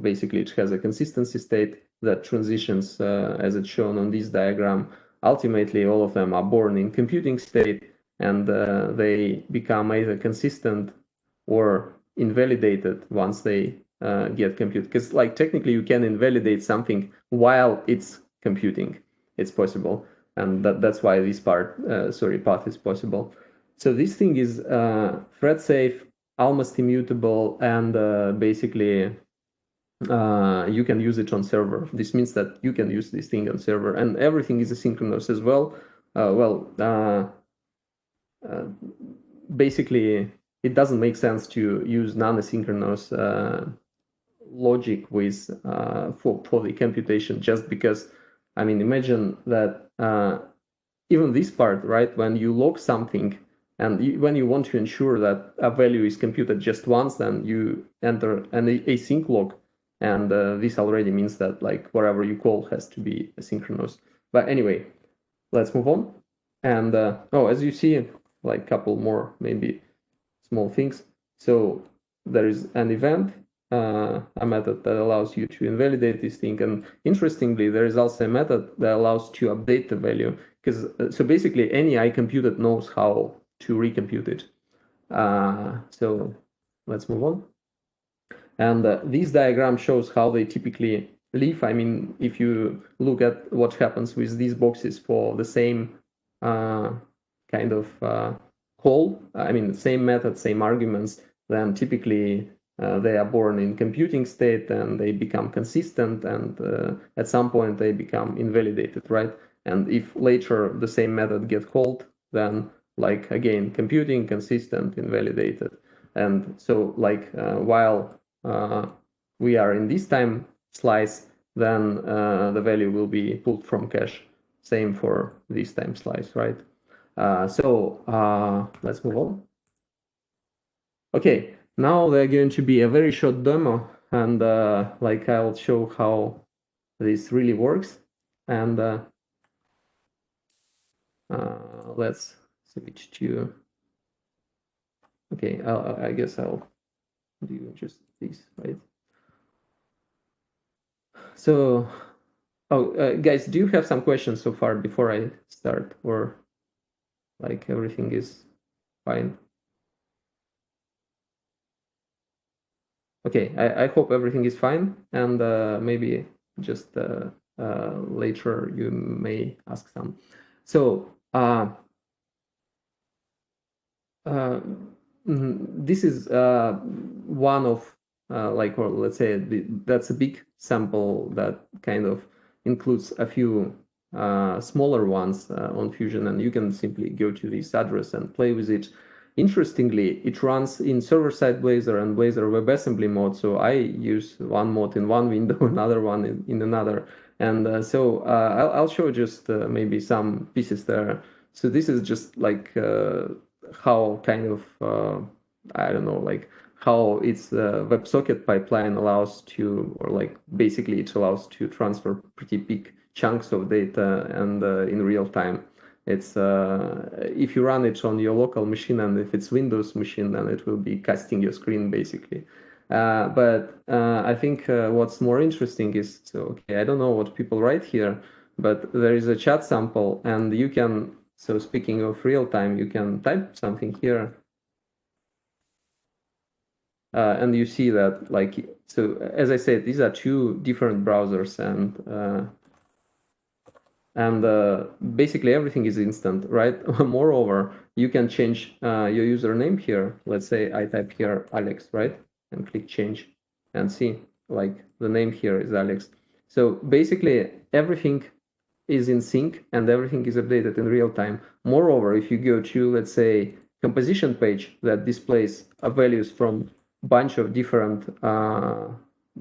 basically it has a consistency state that transitions as it's shown on this diagram. Ultimately, all of them are born in computing state, and they become either consistent or invalidated once they get computed. Because like technically you can invalidate something while it's computing. It's possible, and that's why this path is possible. So this thing is thread safe, almost immutable, and basically you can use it on server. This means that you can use this thing on server, and everything is asynchronous as well. Basically, it doesn't make sense to use non-asynchronous logic with for the computation, just because, I mean, imagine that even this part, right, when you log something and when you want to ensure that a value is computed just once, then you enter an async log, and this already means that like whatever you call has to be asynchronous. But anyway, let's move on. And oh, as you see, like a couple more maybe small things. So there is an event, a method that allows you to invalidate this thing. And interestingly, there is also a method that allows to update the value, because so basically any I computed knows how to recompute it. So let's move on. And this diagram shows how they typically live. I mean, if you look at what happens with these boxes for the same kind of call, I mean, the same method, same arguments, then typically they are born in computing state and they become consistent, and at some point they become invalidated, right? And if later the same method gets called, then like again, computing, consistent, invalidated. And so like while we are in this time slice, then the value will be pulled from cache. Same for this time slice, right? So let's move on. Okay, now they're going to be a very short demo, and like I'll show how this really works. And let's switch to. Okay, I guess I'll do just this, right? So, guys, do you have some questions so far before I start, or like everything is fine? Okay, I hope everything is fine, and maybe just later you may ask some. So this is one of like, or let's say that's a big sample that kind of includes a few smaller ones on Fusion, and you can simply go to this address and play with it. Interestingly, it runs in server-side Blazor and Blazor WebAssembly mode. So I use one mode in one window, another one in another. And so I'll show just maybe some pieces there. So this is just like how kind of, I don't know, like how its WebSocket pipeline allows to, or like basically it allows to transfer pretty big chunks of data and in real time. It's if you run it on your local machine, and if it's Windows machine, then it will be casting your screen basically. But I think what's more interesting is, so okay, I don't know what people write here, but there is a chat sample, and you can, so speaking of real time, you can type something here. And you see that, like, so as I said, these are two different browsers, and basically everything is instant, right? Moreover, you can change your username here. Let's say I type here Alex, right? And click change and see, like, the name here is Alex. So basically everything is in sync and everything is updated in real time. Moreover, if you go to, let's say, composition page that displays values from a bunch of different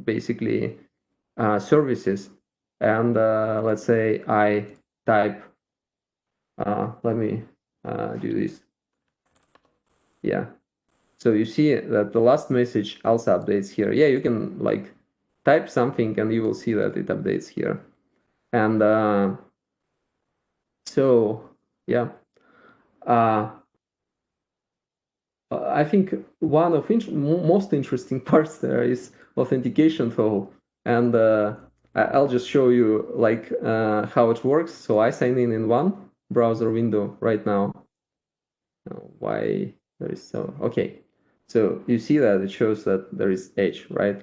basically services, and let's say I type, let me do this. Yeah. So you see that the last message also updates here. Yeah, you can like type something and you will see that it updates here. And so, yeah. I think one of most interesting parts there is authentication though, and I'll just show you like how it works. So I sign in one browser window right now. Why there is so okay? So you see that it shows that there is H, right?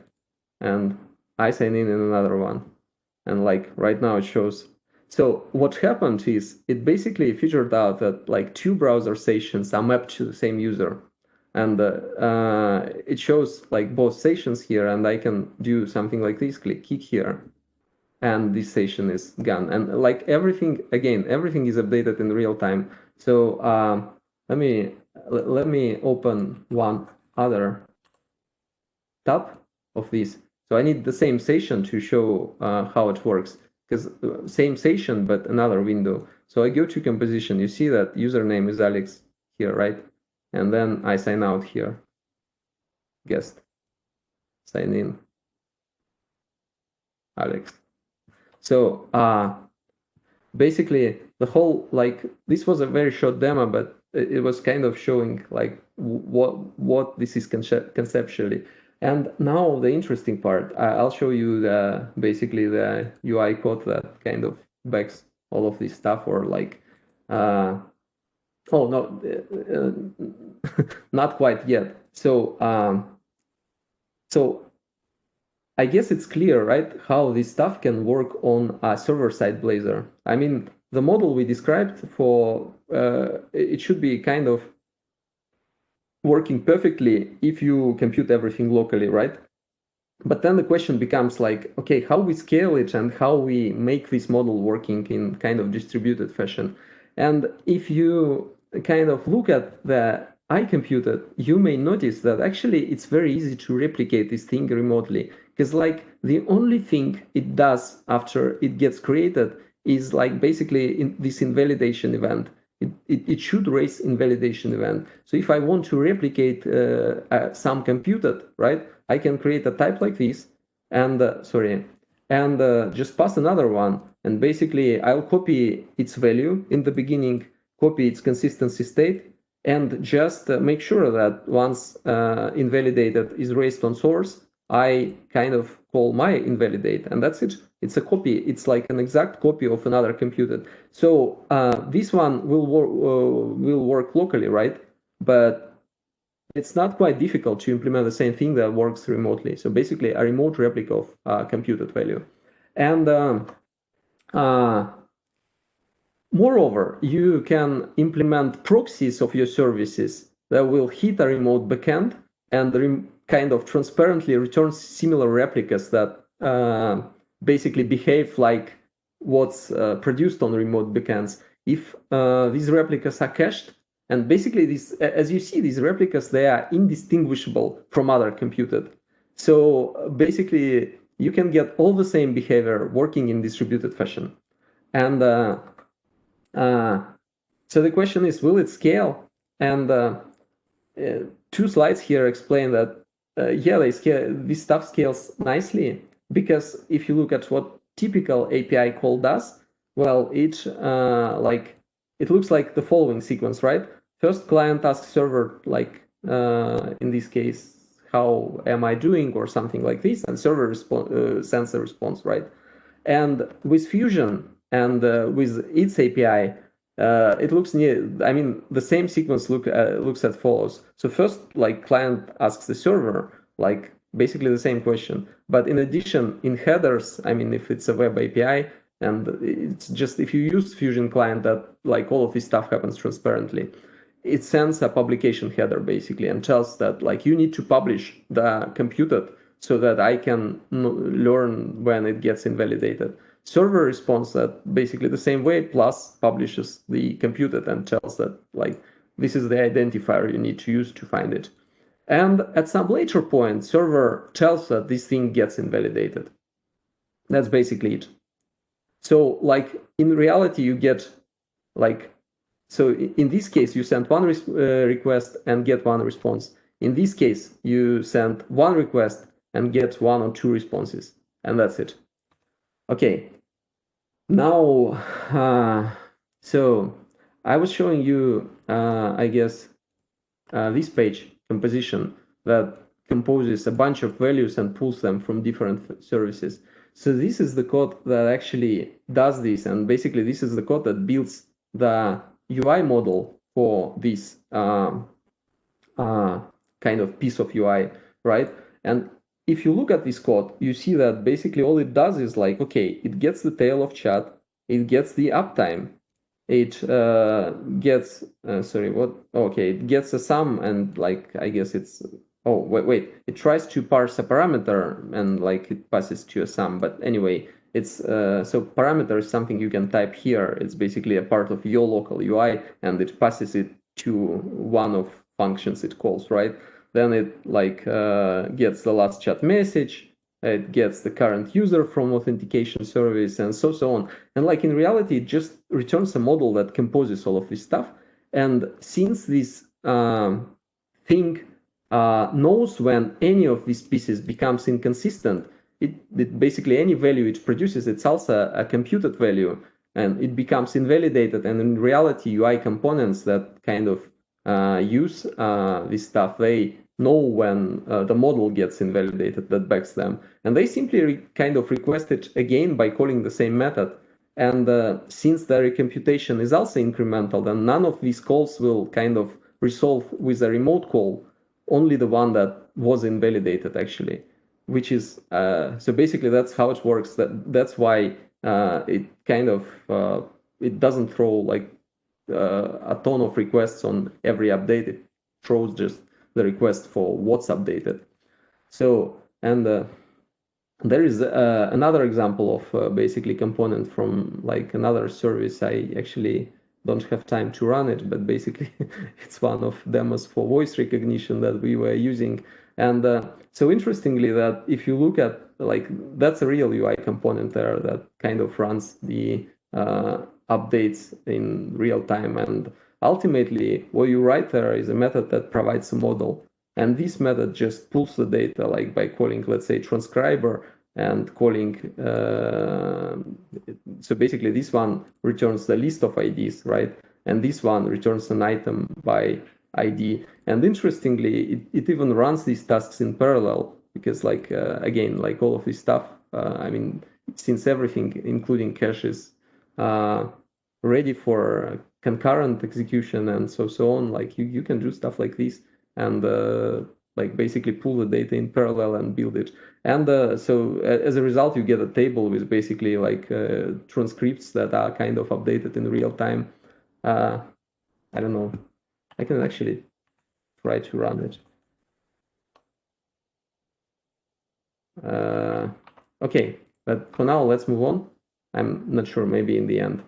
And I sign in another one, and like right now it shows. So what happened is it basically figured out that like two browser stations are mapped to the same user, and it shows like both stations here, and I can do something like this, click here, and this station is gone. And like everything, again, everything is updated in real time. So let me open one other tab of this. So I need the same station to show how it works, because same station but another window. So I go to composition. You see that username is Alex here, right? And then I sign out here. Guest. Sign in. Alex. So basically the whole, like, this was a very short demo, but it was kind of showing like what this is conceptually. And now the interesting part, I'll show you basically the UI code that kind of backs all of this stuff, or like, oh no, not quite yet. So I guess it's clear, right, how this stuff can work on a server-side Blazor. I mean, the model we described for, it should be kind of working perfectly if you compute everything locally, right? But then the question becomes like, okay, how we scale it and how we make this model working in kind of distributed fashion. And if you kind of look at the I computed, you may notice that actually it's very easy to replicate this thing remotely, because like the only thing it does after it gets created is like basically this invalidation event. It should raise invalidation event. So if I want to replicate some computed, right, I can create a type like this, and just pass another one, and basically I'll copy its value in the beginning, copy its consistency state, and just make sure that once invalidated is raised on source, I kind of call my invalidate, and that's it. It's a copy. It's like an exact copy of another computed. So this one will work locally, right? But it's not quite difficult to implement the same thing that works remotely. So basically, a remote replica of computed value. And moreover, you can implement proxies of your services that will hit a remote backend and kind of transparently return similar replicas that basically behave like what's produced on remote backends. If these replicas are cached, and basically these, as you see, these replicas, they are indistinguishable from other computed. So basically, you can get all the same behavior working in distributed fashion. And so the question is, will it scale? And two slides here explain that, yeah, this stuff scales nicely, because if you look at what typical API call does, well, it looks like the following sequence, right? First, client asks server, like in this case, how am I doing, or something like this, and server sends a response, right? And with Fusion and with its API, it looks near. I mean, the same sequence looks as follows. So first, like, client asks the server, like basically the same question. But in addition, in headers, I mean, if it's a web API, and it's just if you use Fusion client, that like all of this stuff happens transparently. It sends a publication header basically and tells that like you need to publish the computed so that I can learn when it gets invalidated. Server responds that basically the same way, plus publishes the computed and tells that like this is the identifier you need to use to find it. And at some later point, server tells that this thing gets invalidated. That's basically it. So like in reality, you get like, so in this case, you send one request and get one response. In this case, you send one request and get one or two responses, and that's it. Okay. Now, so I was showing you, I guess, this page composition that composes a bunch of values and pulls them from different services. So this is the code that actually does this, and basically this is the code that builds the UI model for this kind of piece of UI, right? And if you look at this code, you see that basically all it does is like, okay, it gets the tail of chat, it gets the uptime, it gets, sorry, what? Okay, it gets a sum, and like, I guess it's, oh, wait, it tries to parse a parameter and like it passes to a sum. But anyway, it's, so parameter is something you can type here. It's basically a part of your local UI, and it passes it to one of functions it calls, right? Then it like gets the last chat message, it gets the current user from authentication service, and so on. And like in reality, it just returns a model that composes all of this stuff. And since this thing knows when any of these pieces becomes inconsistent, it basically any value it produces, it's also a computed value, and it becomes invalidated. And in reality, UI components that kind of use this stuff, they know when the model gets invalidated that backs them. And they simply kind of request it again by calling the same method. And since the recomputation is also incremental, then none of these calls will kind of resolve with a remote call, only the one that was invalidated actually, which is, so basically that's how it works. That's why it kind of, it doesn't throw like a ton of requests on every update. It throws just the request for what's updated. So, and there is another example of basically component from like another service. I actually don't have time to run it, but basically it's one of demos for voice recognition that we were using. And so interestingly, that if you look at like, that's a real UI component there that kind of runs the updates in real time. And ultimately, what you write there is a method that provides a model. And this method just pulls the data, like by calling, let's say, transcriber and calling. So basically, this one returns the list of IDs, right? And this one returns an item by ID. And interestingly, it even runs these tasks in parallel because, like, again, like all of this stuff, I mean, since everything, including cache, is ready for concurrent execution and so on, like you can do stuff like this and like basically pull the data in parallel and build it. And so as a result, you get a table with basically like transcripts that are kind of updated in real time. I don't know. I can actually try to run it. Okay, but for now, let's move on. I'm not sure, maybe in the end.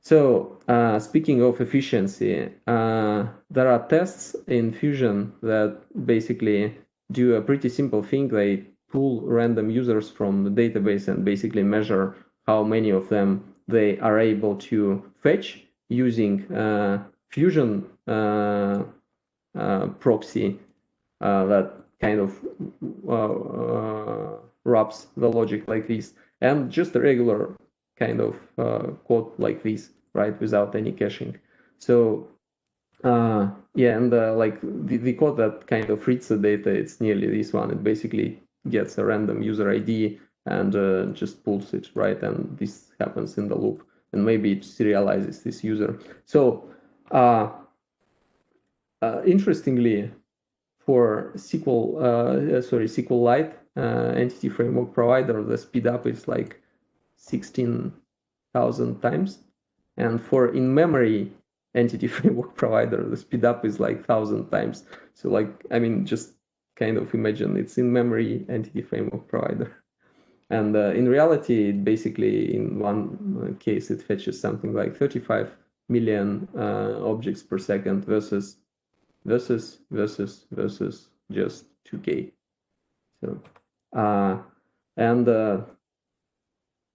So speaking of efficiency, there are tests in Fusion that basically do a pretty simple thing. They pull random users from the database and basically measure how many of them they are able to fetch using Fusion proxy that kind of wraps the logic like this, and just a regular kind of code like this, right, without any caching. So yeah, and like the code that kind of reads the data, it's nearly this one. It basically gets a random user ID and just pulls it, right? And this happens in the loop, and maybe it serializes this user. So interestingly, for SQLite entity framework provider, the speed up is like 16,000 times, and for in-memory entity framework provider, the speed up is like 1,000 times. So like, I mean, just kind of imagine it's in-memory entity framework provider. And in reality, basically in one case, it fetches something like 35 million objects per second versus just 2K. So,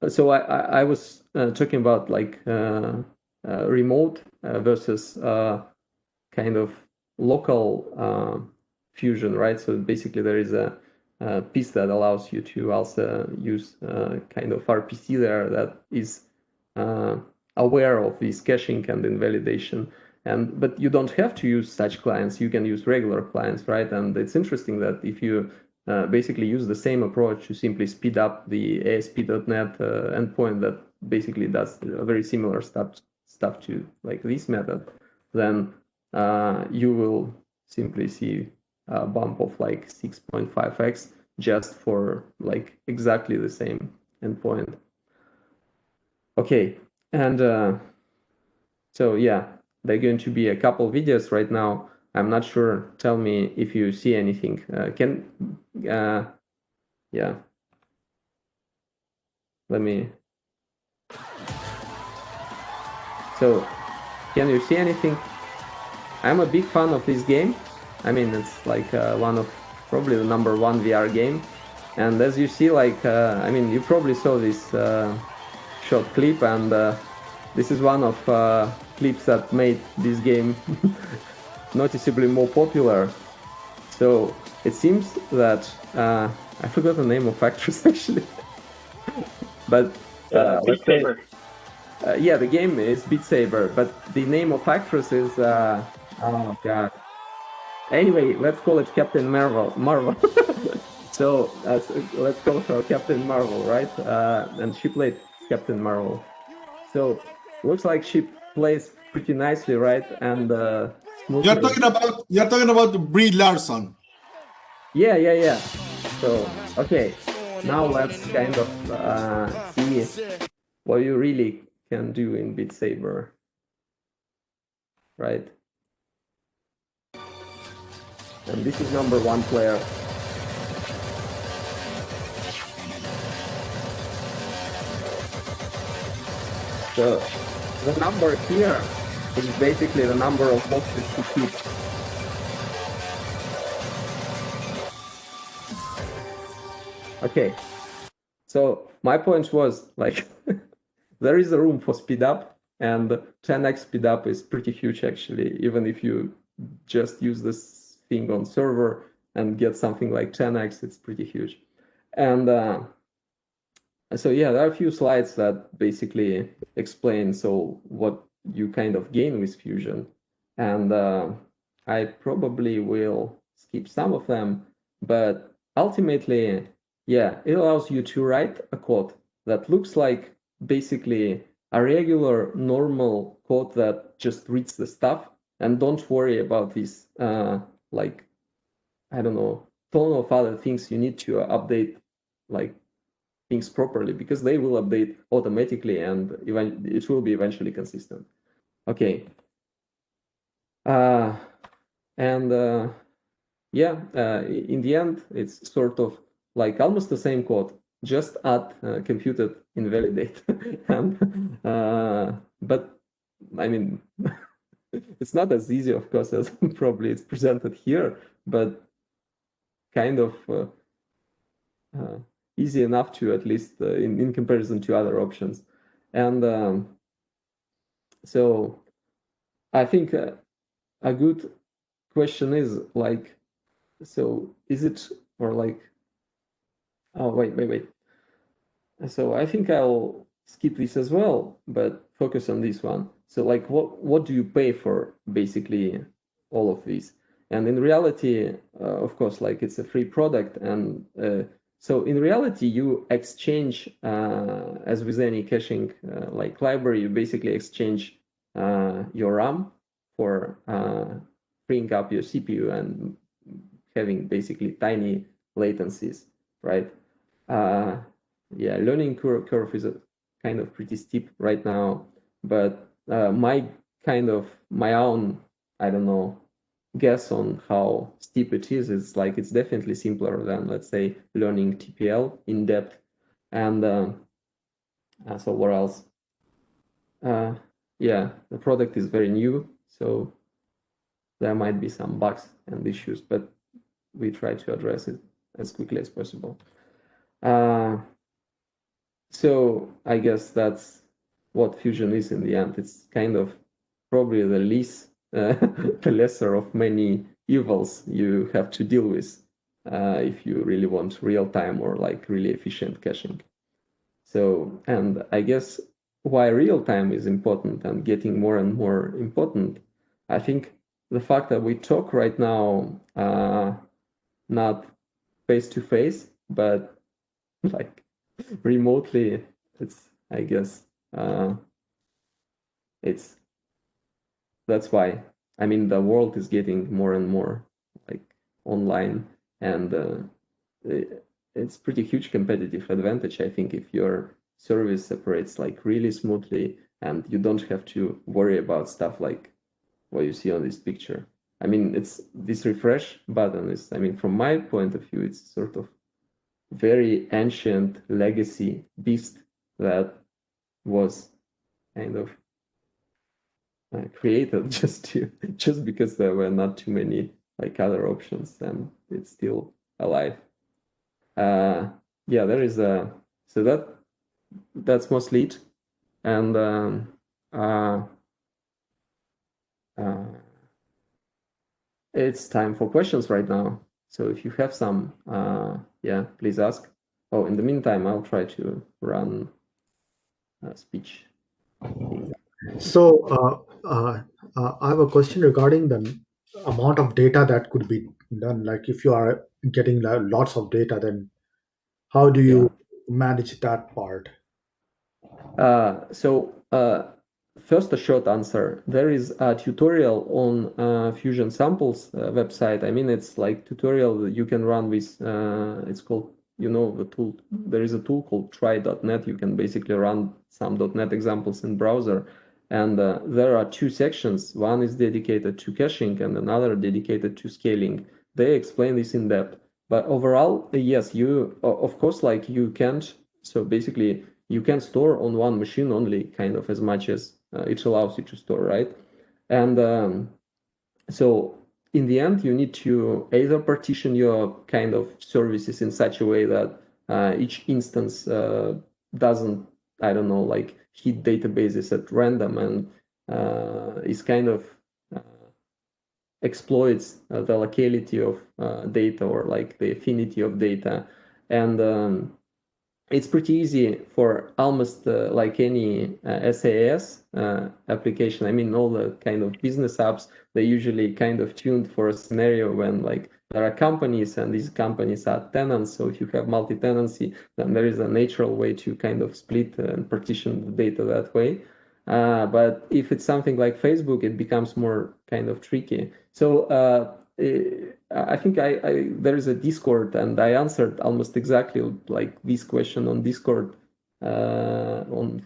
so I was talking about like remote versus kind of local fusion, right? So basically there is a piece that allows you to also use kind of RPC there that is aware of this caching and invalidation. But you don't have to use such clients. You can use regular clients, right? And it's interesting that if you basically use the same approach to simply speed up the ASP.NET endpoint that basically does very similar stuff to like this method, then you will simply see a bump of like 6.5x just for like exactly the same endpoint. Okay, and so yeah, there are going to be a couple videos right now. I'm not sure. Tell me if you see anything. Yeah. Let me. So, can you see anything? I'm a big fan of this game. I mean, it's like one of probably the #1 VR game. And as you see, like, I mean, you probably saw this short clip, and this is one of clips that made this game noticeably more popular. So it seems that I forgot the name of actress actually, but Beat Saber. Yeah, the game is Beat Saber, but the name of actress is oh god. Anyway, let's call it Captain Marvel. So let's call her Captain Marvel, right? And she played Captain Marvel. So looks like she plays pretty nicely, right? And smoothly. You're talking about Brie Larson. Yeah. So okay, now let's kind of see what you really can do in Beat Saber, right? And this is #1 player. So the number here is basically the number of boxes to keep. Okay, so my point was like there is a room for speed up, and 10x speed up is pretty huge actually, even if you just use this thing on server and get something like 10x, it's pretty huge. And so yeah, there are a few slides that basically explain so what you kind of gain with Fusion. And I probably will skip some of them, but ultimately, yeah, it allows you to write a code that looks like basically a regular normal code that just reads the stuff, and don't worry about this like, I don't know, ton of other things you need to update like things properly, because they will update automatically and it will be eventually consistent. Okay. Yeah, in the end, it's sort of like almost the same code, just add computed invalidate. And, but I mean, it's not as easy, of course, as probably it's presented here, but kind of easy enough to, at least in comparison to other options. And so I think a good question is like, so is it, or like, oh, wait. So I think I'll skip this as well, but focus on this one. So like, what do you pay for basically all of these? And in reality, of course, like it's a free product. And so in reality, you exchange, as with any caching like library, you basically exchange your RAM for freeing up your CPU and having basically tiny latencies, right? Yeah, learning curve is a kind of pretty steep right now, but my own, I don't know, guess on how steep it is like it's definitely simpler than, let's say, learning TPL in depth. And so what else? Yeah, the product is very new, so there might be some bugs and issues, but we try to address it as quickly as possible. So I guess that's what Fusion is in the end. It's kind of probably the the lesser of many evils you have to deal with if you really want real-time or like really efficient caching. So, and I guess why real-time is important and getting more and more important, I think the fact that we talk right now, not face-to-face, but like remotely, it's, I guess, that's why. I mean, the world is getting more and more like online, and it's pretty huge competitive advantage, I think, if your service operates like really smoothly and you don't have to worry about stuff like what you see on this picture. I mean, it's this refresh button is, I mean, from my point of view, it's sort of very ancient legacy beast that was kind of created just because there were not too many like other options, and it's still alive. Yeah, there is a so that's mostly it, and it's time for questions right now. So if you have some, yeah, please ask. Oh, in the meantime, I'll try to run a speech. So I have a question regarding the amount of data that could be done. Like if you are getting lots of data, then how do you manage that part? First, a short answer. There is a tutorial on Fusion Samples website. I mean, it's like tutorial that you can run with, it's called, the tool. There is a tool called try.net. You can basically run some .NET examples in browser. And there are two sections. One is dedicated to caching and another dedicated to scaling. They explain this in depth. But overall, yes, you, of course, like you can't, so basically, you can store on one machine only kind of as much as it allows you to store, right? And so in the end, you need to either partition your kind of services in such a way that each instance doesn't, I don't know, like hit databases at random and is kind of exploits the locality of data or like the affinity of data. And it's pretty easy for almost like any SaaS application. I mean, all the kind of business apps, they usually kind of tuned for a scenario when like there are companies and these companies are tenants. So if you have multi-tenancy, then there is a natural way to kind of split and partition the data that way. But if it's something like Facebook, it becomes more kind of tricky. So I think there is a Discord, and I answered almost exactly like this question on Discord in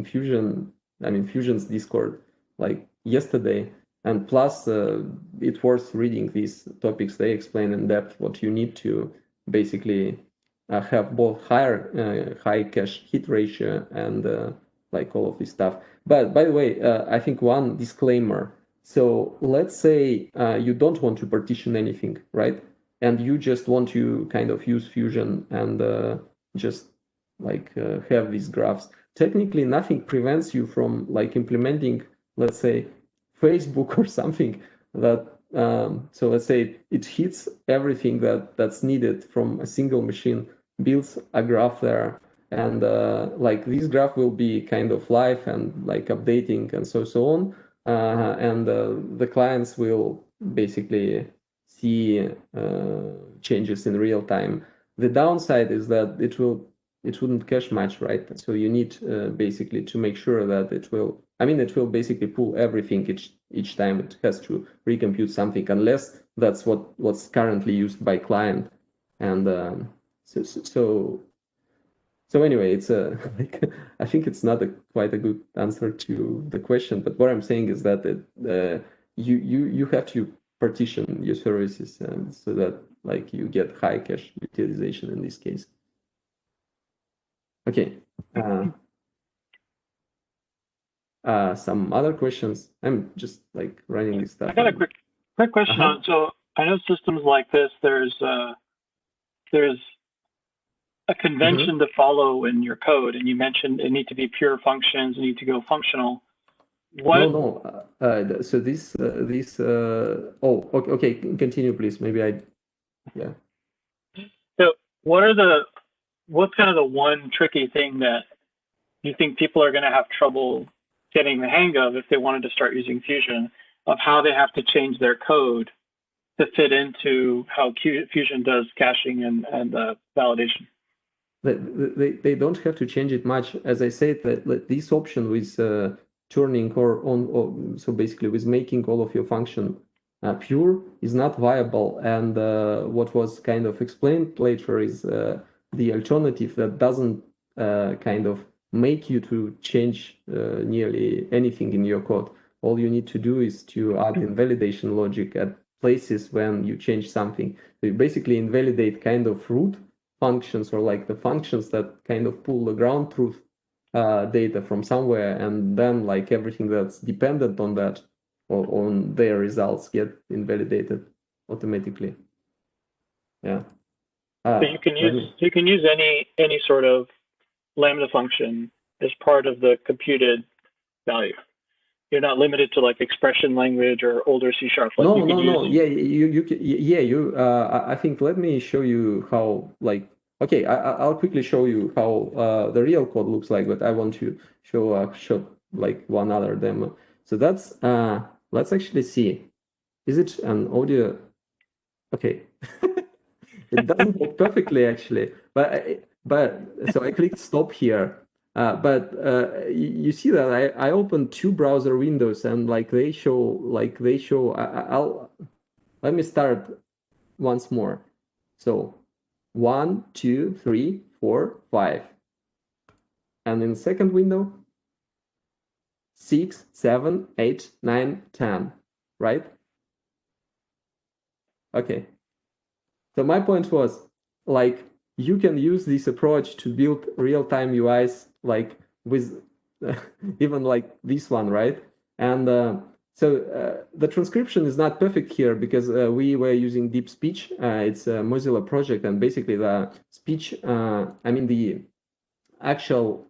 Fusion. I mean Fusion's Discord like yesterday, and plus it's worth reading these topics. They explain in depth what you need to basically have both high cache hit ratio and like all of this stuff. But by the way, I think one disclaimer. So let's say you don't want to partition anything, right? And you just want to kind of use Fusion and just like have these graphs. Technically, nothing prevents you from like implementing, let's say, Facebook or something that. So let's say it hits everything that's needed from a single machine, builds a graph there, and like this graph will be kind of live and like updating and so on. And the clients will basically see changes in real time. The downside is that it wouldn't cache much, right? So you need basically to make sure that it will basically pull everything each time it has to recompute something, unless that's what's currently used by client. And so anyway, it's like, I think it's not quite a good answer to the question, but what I'm saying is that you have to partition your services, and so that like you get high cache utilization in this case. Okay. Some other questions? I'm just like running this stuff. I got a quick question on. So I know systems like this, there's a convention to follow in your code, and you mentioned it need to be pure functions, it need to go functional. No. So this oh, okay. Continue, please. Maybe yeah. So what's kind of the one tricky thing that you think people are going to have trouble getting the hang of if they wanted to start using Fusion, of how they have to change their code to fit into how Fusion does caching and validation? They don't have to change it much. As I said, that this option with turning or on, or, so basically with making all of your function pure is not viable. And what was kind of explained later is the alternative that doesn't kind of make you to change nearly anything in your code. All you need to do is to add invalidation logic at places when you change something. So you basically invalidate kind of root functions, or like the functions that kind of pull the ground truth data from somewhere, and then like everything that's dependent on that or on their results get invalidated automatically. Yeah. So you can use any sort of Lambda function as part of the computed value. You're not limited to like expression language or older C#. Like no. Yeah, I think let me show you how, like, okay, I'll quickly show you how the real code looks like, but I want to show like one other demo. So that's let's actually see. Is it an audio? Okay. It doesn't work perfectly actually, but so I clicked stop here. But you see that I opened two browser windows, and like they show. Let me start once more. So 1, 2, 3, 4, 5, and in the second window 6, 7, 8, 9, 10. Right? Okay. So my point was, like, you can use this approach to build real-time UIs, like with even like this one, right? And so the transcription is not perfect here because we were using deep speech. It's a Mozilla project, and basically the speech, I mean the actual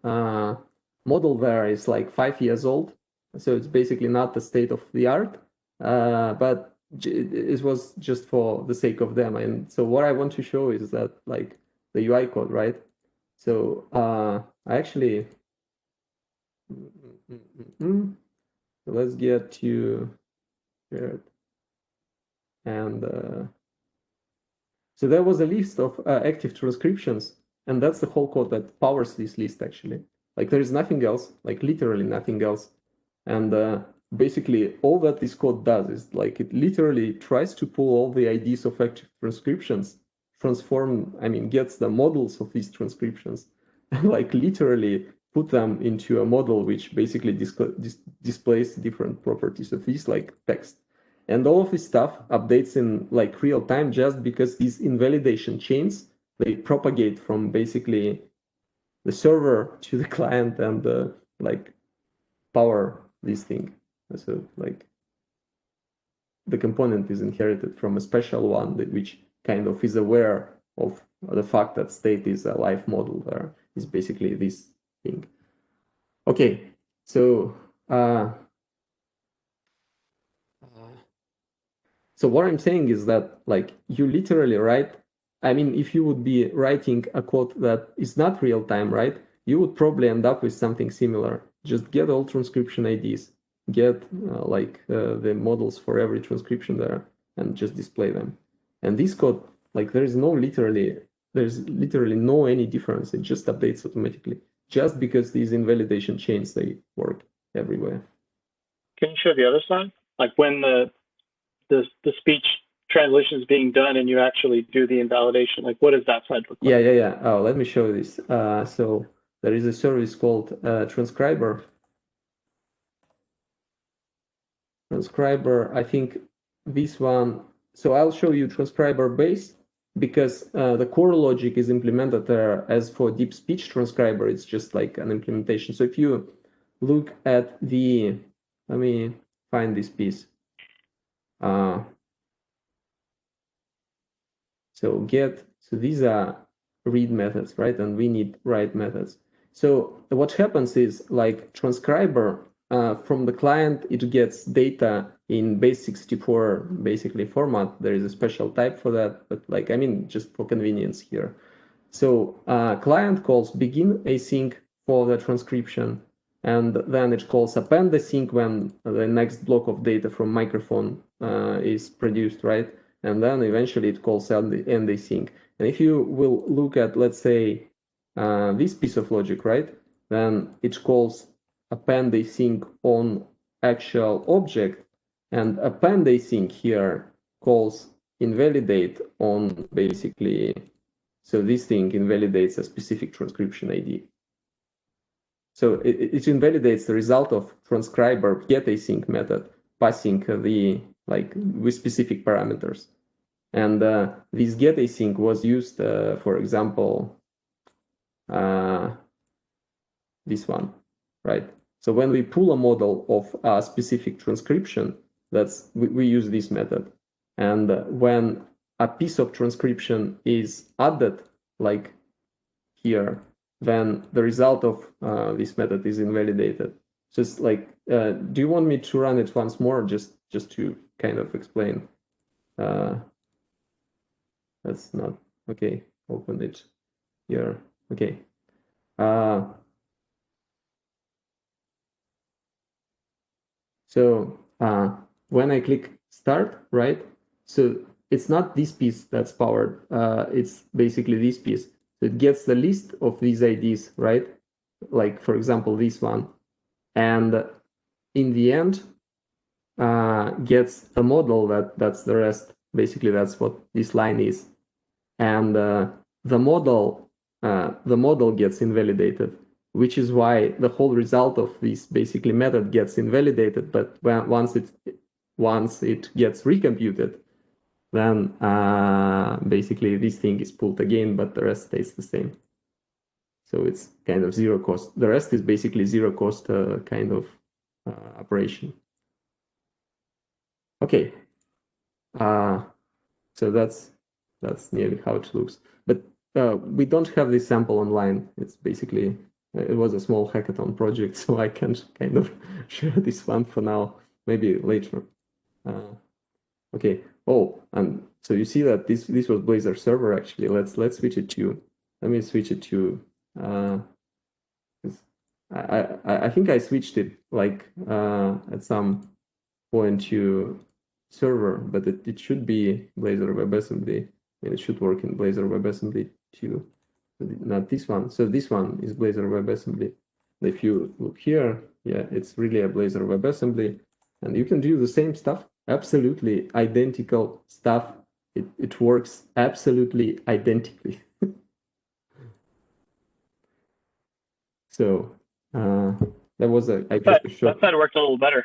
model there is like 5 years old. So it's basically not the state of the art, but it was just for the sake of them. And so what I want to show is that like the UI code, right? So I actually, so let's get to here. And so there was a list of active transcriptions, and that's the whole code that powers this list actually. Like there is nothing else, like literally nothing else. And basically all that this code does is like it literally tries to pull all the IDs of active transcriptions, gets the models of these transcriptions, and like literally put them into a model which basically displays different properties of these, like text. And all of this stuff updates in like real time, just because these invalidation chains, they propagate from basically the server to the client and like power this thing. So like the component is inherited from a special one which kind of is aware of the fact that state is a live model. There is basically this thing. Okay, so so what I'm saying is that like you literally write, I mean, if you would be writing a code that is not real time, right, you would probably end up with something similar. Just get all transcription IDs, get the models for every transcription there, and just display them. And this code, like there's literally no any difference. It just updates automatically, just because these invalidation chains, they work everywhere. Can you show the other side? Like when the speech translation is being done and you actually do the invalidation? Like, what does that side look like? Yeah. Oh, let me show this. So there is a service called transcriber. Transcriber, I think this one. So I'll show you transcriber base because the core logic is implemented there. As for deep speech transcriber, it's just like an implementation. So if you look at the, let me find this piece. So these are read methods, right? And we need write methods. So what happens is like transcriber from the client, it gets data in base64 basically format. There is a special type for that, but like, I mean, just for convenience here. So client calls begin async for the transcription, and then it calls append async when the next block of data from microphone is produced, right? And then eventually it calls end async. And if you will look at, let's say, this piece of logic, right? Then it calls append async on actual object, and append async here calls invalidate on basically. So this thing invalidates a specific transcription ID. So it invalidates the result of transcriber get async method passing the like with specific parameters. And this get async was used, for example, this one, right? So when we pull a model of a specific transcription, we use this method. And when a piece of transcription is added, like here, then the result of this method is invalidated. Just like, do you want me to run it once more, just to kind of explain? That's not okay. Open it here. Okay. So when I click start, right? So it's not this piece that's powered. It's basically this piece. So it gets the list of these IDs, right? Like, for example, this one. And in the end, gets a model that's the rest. Basically, that's what this line is. And the model gets invalidated, which is why the whole result of this basically method gets invalidated. But once it gets recomputed, then basically this thing is pulled again, but the rest stays the same. So it's kind of zero cost. The rest is basically zero cost kind of operation. Okay. So that's nearly how it looks. But we don't have this sample online. It's basically, it was a small hackathon project, so I can't kind of share this one for now, maybe later. Okay. Oh, and so you see that this was Blazor server actually. Let's switch it to, let me switch it to, I think I switched it like at some point to server, but it should be Blazor WebAssembly, and it should work in Blazor WebAssembly too. Not this one. So this one is Blazor WebAssembly. If you look here, yeah, it's really a Blazor WebAssembly, and you can do the same stuff, absolutely identical stuff. It works absolutely identically. So that was I guess a short. That side worked a little better.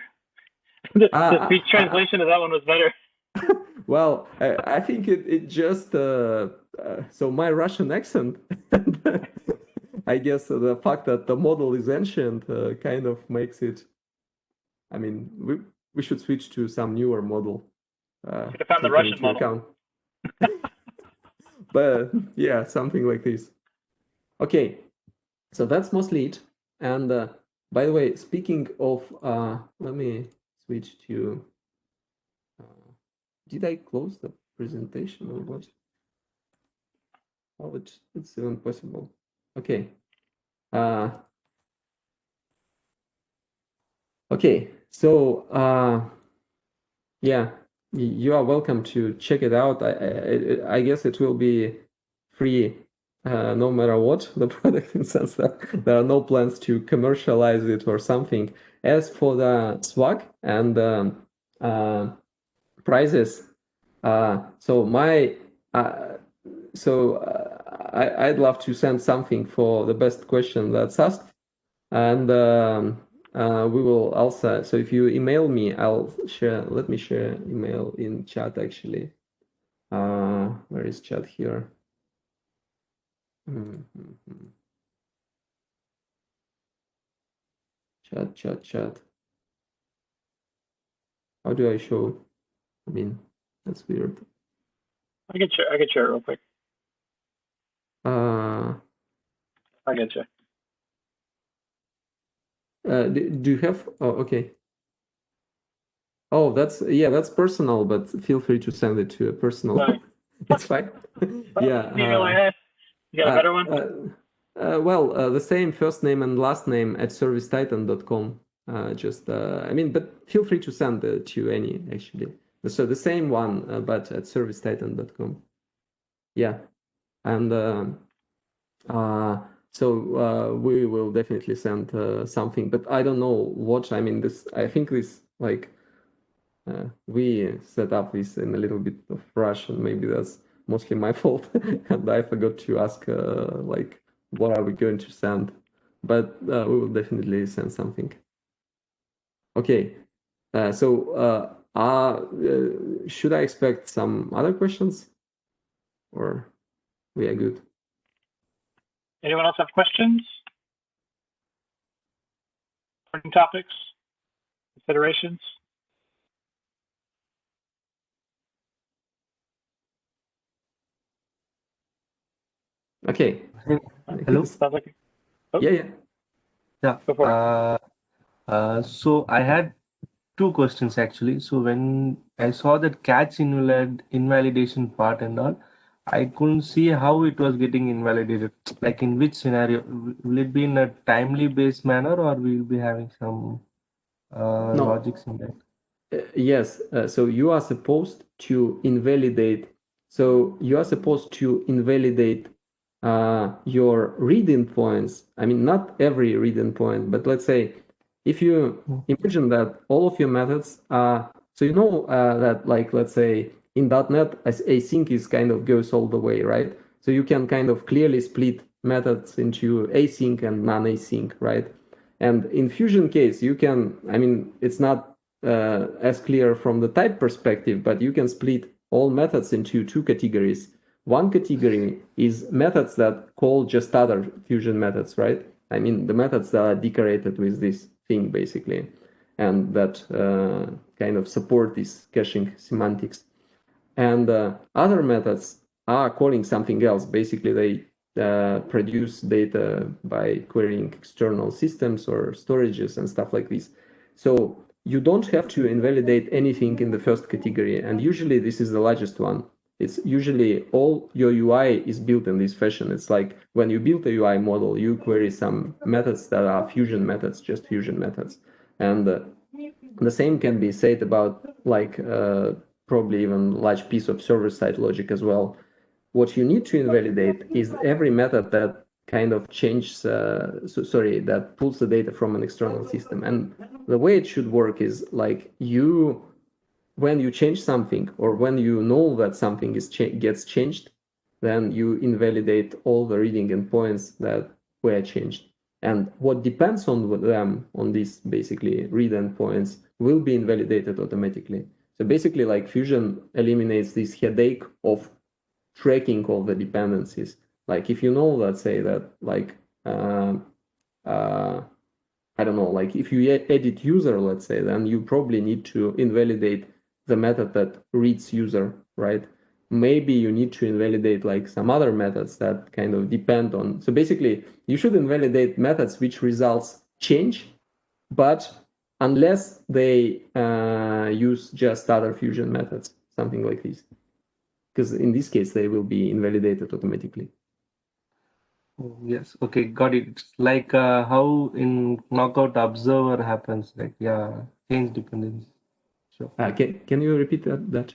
The speech translation of that one was better. Well, I think it just so my Russian accent, I guess the fact that the model is ancient kind of makes it. I mean, we should switch to some newer model. Should have found the Russian model. But yeah, something like this. Okay, so that's mostly it. And by the way, speaking of, let me switch to. Did I close the presentation or what? Oh, it's even possible. Okay. Okay. So yeah, you are welcome to check it out. I guess it will be free no matter what the product, in sense that there are no plans to commercialize it or something. As for the swag and prizes, So I'd love to send something for the best question that's asked, and we will also. So if you email me, I'll share. Let me share email in chat actually. Where is chat here? Chat. How do I show? I mean, that's weird. I can share it real quick. I get you. Do you have? Oh, okay. Oh, that's personal, but feel free to send it to a personal. Right. It's fine. Yeah. Email I had. You got a better one? Well, the same first name and last name at servicetitan.com. I mean, but feel free to send it to any actually. So the same one, but at servicetitan.com. Yeah, and so we will definitely send something, but I don't know what. I mean, I think this like we set up this in a little bit of rush, and maybe that's mostly my fault, and I forgot to ask like what are we going to send, but we will definitely send something. Okay, so should I expect some other questions, or we are good? Anyone else have questions? Burning topics? Considerations? Okay. Hello? Sounds like oh, Yeah. Yeah. go for it. So I had two questions actually. So when I saw that catch invalidation part and all, I couldn't see how it was getting invalidated. Like in which scenario? Will it be in a timely based manner, or we'll be having some No. logics in that? Yes. So you are supposed to invalidate. So you are supposed to invalidate your reading points. I mean, not every reading point, but let's say if you imagine that all of your methods are. So you know that, like, let's say in .NET, async is kind of goes all the way, right? So you can kind of clearly split methods into async and non-async, right? And in Fusion case, you can. I mean, it's not as clear from the type perspective, but you can split all methods into two categories. One category is methods that call just other Fusion methods, right? I mean, the methods that are decorated with this thing, basically, and that kind of support this caching semantics. And other methods are calling something else. Basically, they produce data by querying external systems or storages and stuff like this. So you don't have to invalidate anything in the first category. And usually this is the largest one. It's usually all your UI is built in this fashion. It's like when you build a UI model, you query some methods that are Fusion methods, just Fusion methods. And the same can be said about like probably even large piece of server-side logic as well. What you need to invalidate is every method that kind of changes, that pulls the data from an external system. And the way it should work is like when you change something or when you know that something gets changed, then you invalidate all the reading endpoints that were changed. And what depends on them, on these basically read endpoints, will be invalidated automatically. So basically, like Fusion eliminates this headache of tracking all the dependencies. Like if you know, let's say that like I don't know, like if you edit user, let's say, then you probably need to invalidate the method that reads user, right? Maybe you need to invalidate like some other methods that kind of depend on. So basically, you should invalidate methods which results change, but unless they use just other Fusion methods, something like this. Because in this case, they will be invalidated automatically. Yes. Okay. Got it. It's like how in knockout observer happens. Like change dependency. Sure. Can you repeat that?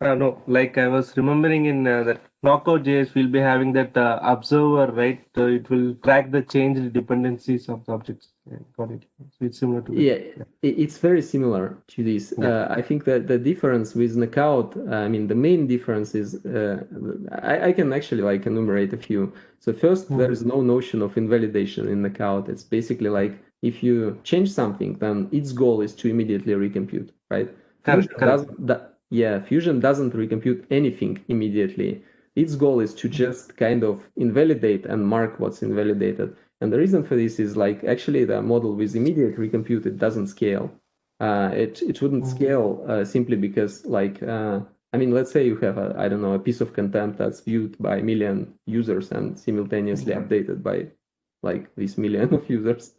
No, like I was remembering in that knockout JS, we'll be having that observer, right? It will track the changed dependencies of the objects. got it. So it's similar to Yeah, it's very similar to this. Yeah. I think that the difference with knockout, I mean, the main difference is, I can actually like enumerate a few. So first, there is no notion of invalidation in knockout. It's basically like if you change something, then its goal is to immediately recompute, right? Correct, correct. Fusion doesn't recompute anything immediately. Its goal is to just kind of invalidate and mark what's invalidated. And the reason for this is like actually the model with immediate recompute, it doesn't scale. It wouldn't scale simply because like, I mean, let's say you have I don't know, a piece of content that's viewed by a million users and simultaneously updated by like this million of users.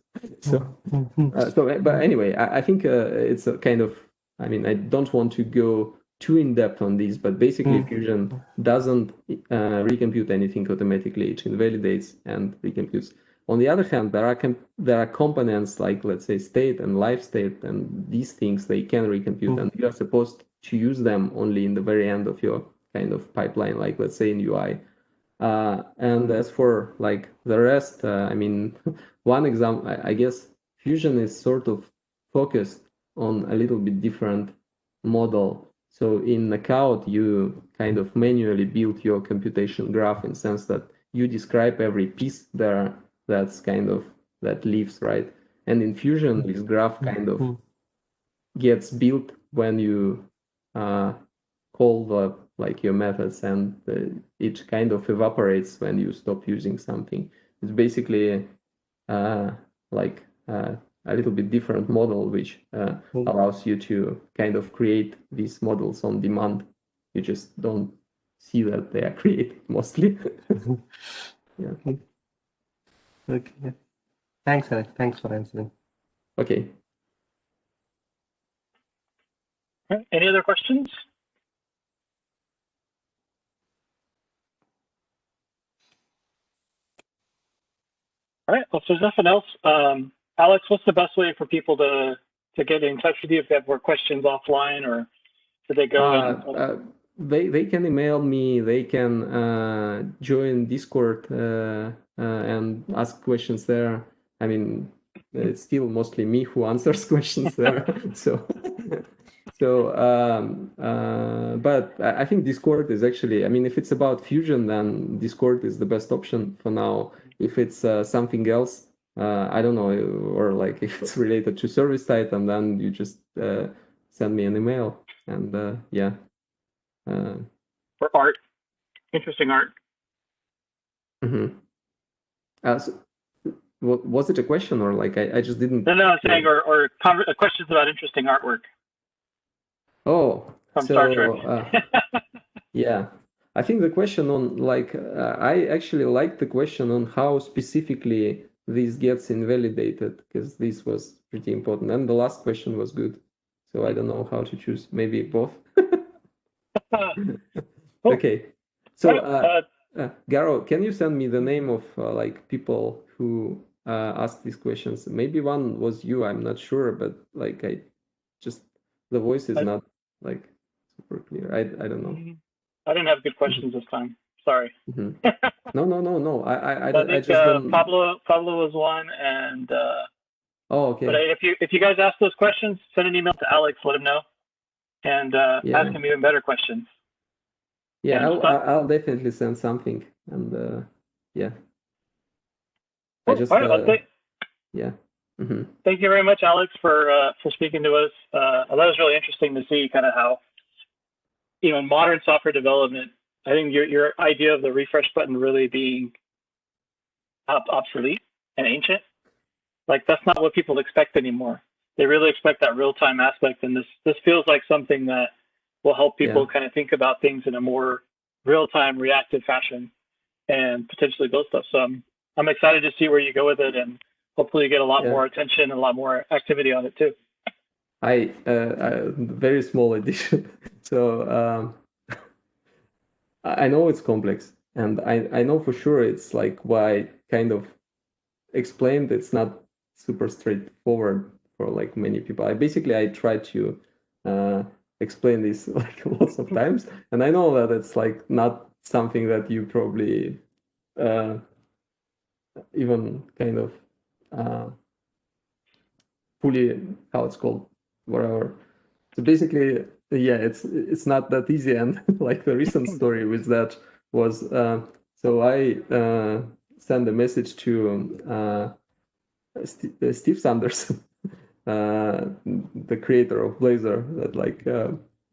But anyway, I think it's a kind of, I mean, I don't want to go too in depth on this, but basically Fusion doesn't recompute anything automatically. It invalidates and recomputes. On the other hand, there are components like, let's say, state and live state, and these things they can recompute, and you are supposed to use them only in the very end of your kind of pipeline, like let's say in UI. And as for like the rest, I mean, one example, I guess Fusion is sort of focused on a little bit different model. So in Knockout, you kind of manually build your computation graph in the sense that you describe every piece there that's kind of that lives, right? And in Fusion, this graph kind of gets built when you call the like your methods, and it kind of evaporates when you stop using something. It's basically like a little bit different model, which allows you to kind of create these models on demand. You just don't see that they are created mostly. Yeah. Okay. Thanks, Alex. Thanks for answering. Okay. Any other questions? All right. Well, if there's nothing else, Alex, what's the best way for people to get in touch with you if they have more questions offline, or should they go? They can email me. They can join Discord and ask questions there. I mean, it's still mostly me who answers questions there. But I think Discord is actually, I mean, if it's about Fusion, then Discord is the best option for now. If it's something else, I don't know, or like if it's related to service side, and then you just send me an email, and yeah. Or art, interesting art. So, was it a question, or like I just didn't? No, I'm saying or questions about interesting artwork. Oh, from Star Trek. Yeah, I think the question on like I actually like the question on how specifically this gets invalidated, because this was pretty important, and the last question was good. So I don't know how to choose. Maybe both. Cool. Okay. So Garo, can you send me the name of like people who asked these questions? Maybe one was you. I'm not sure, but like I just the voice is not like super clear. I don't know. I didn't have good questions this time. Sorry. No. I think just don't... Pablo was one, and oh, okay. But if you guys ask those questions, send an email to Alex, let him know, and ask him even better questions. Yeah, I'll definitely send something, and yeah. Cool. Yeah. Thank you very much, Alex, for speaking to us. That was really interesting to see kind of how, in modern software development, I think your idea of the refresh button really being obsolete and ancient, like that's not what people expect anymore. They really expect that real-time aspect, and this feels like something that will help people kind of think about things in a more real-time, reactive fashion, and potentially build stuff. So I'm excited to see where you go with it, and hopefully you get a lot more attention and a lot more activity on it too. Very small addition. So I know it's complex, and I know for sure it's like why kind of explained it's not super straightforward for like many people. I tried to explain this like lots of times, and I know that it's like not something that you probably even kind of fully how it's called, whatever. So basically, yeah, it's not that easy. And like the recent story with that was, so I sent a message to Steve Sanders, the creator of Blazor, that like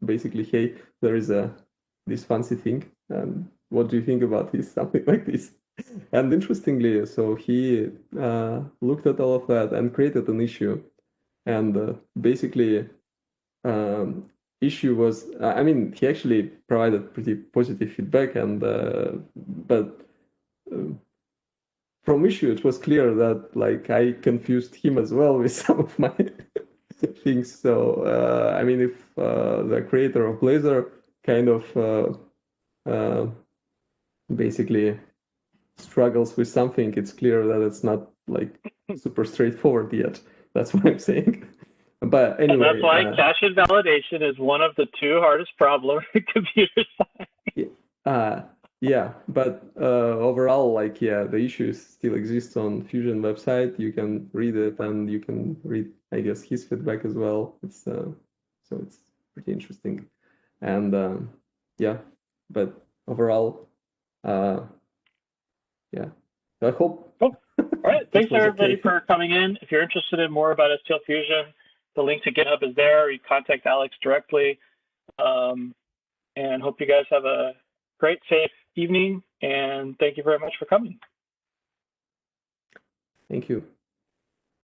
basically, hey, there is this fancy thing. What do you think about this? Something like this. And interestingly, so he looked at all of that and created an issue. And basically, issue was, I mean, he actually provided pretty positive feedback, and but from issue, it was clear that like I confused him as well with some of my things. So I mean, if the creator of Blazor kind of basically struggles with something, it's clear that it's not like super straightforward yet. That's what I'm saying. But anyway, and that's why cache invalidation is one of the 2 hardest problems in computer science. Yeah, but overall, like, yeah, the issues still exist on Fusion website. You can read it, and you can read, I guess, his feedback as well. It's so it's pretty interesting, and yeah, but overall, yeah. So I hope. Cool. All right, thanks everybody okay for coming in. If you're interested in more about STL Fusion, the link to GitHub is there. You contact Alex directly, and hope you guys have a great, safe evening. And thank you very much for coming. Thank you.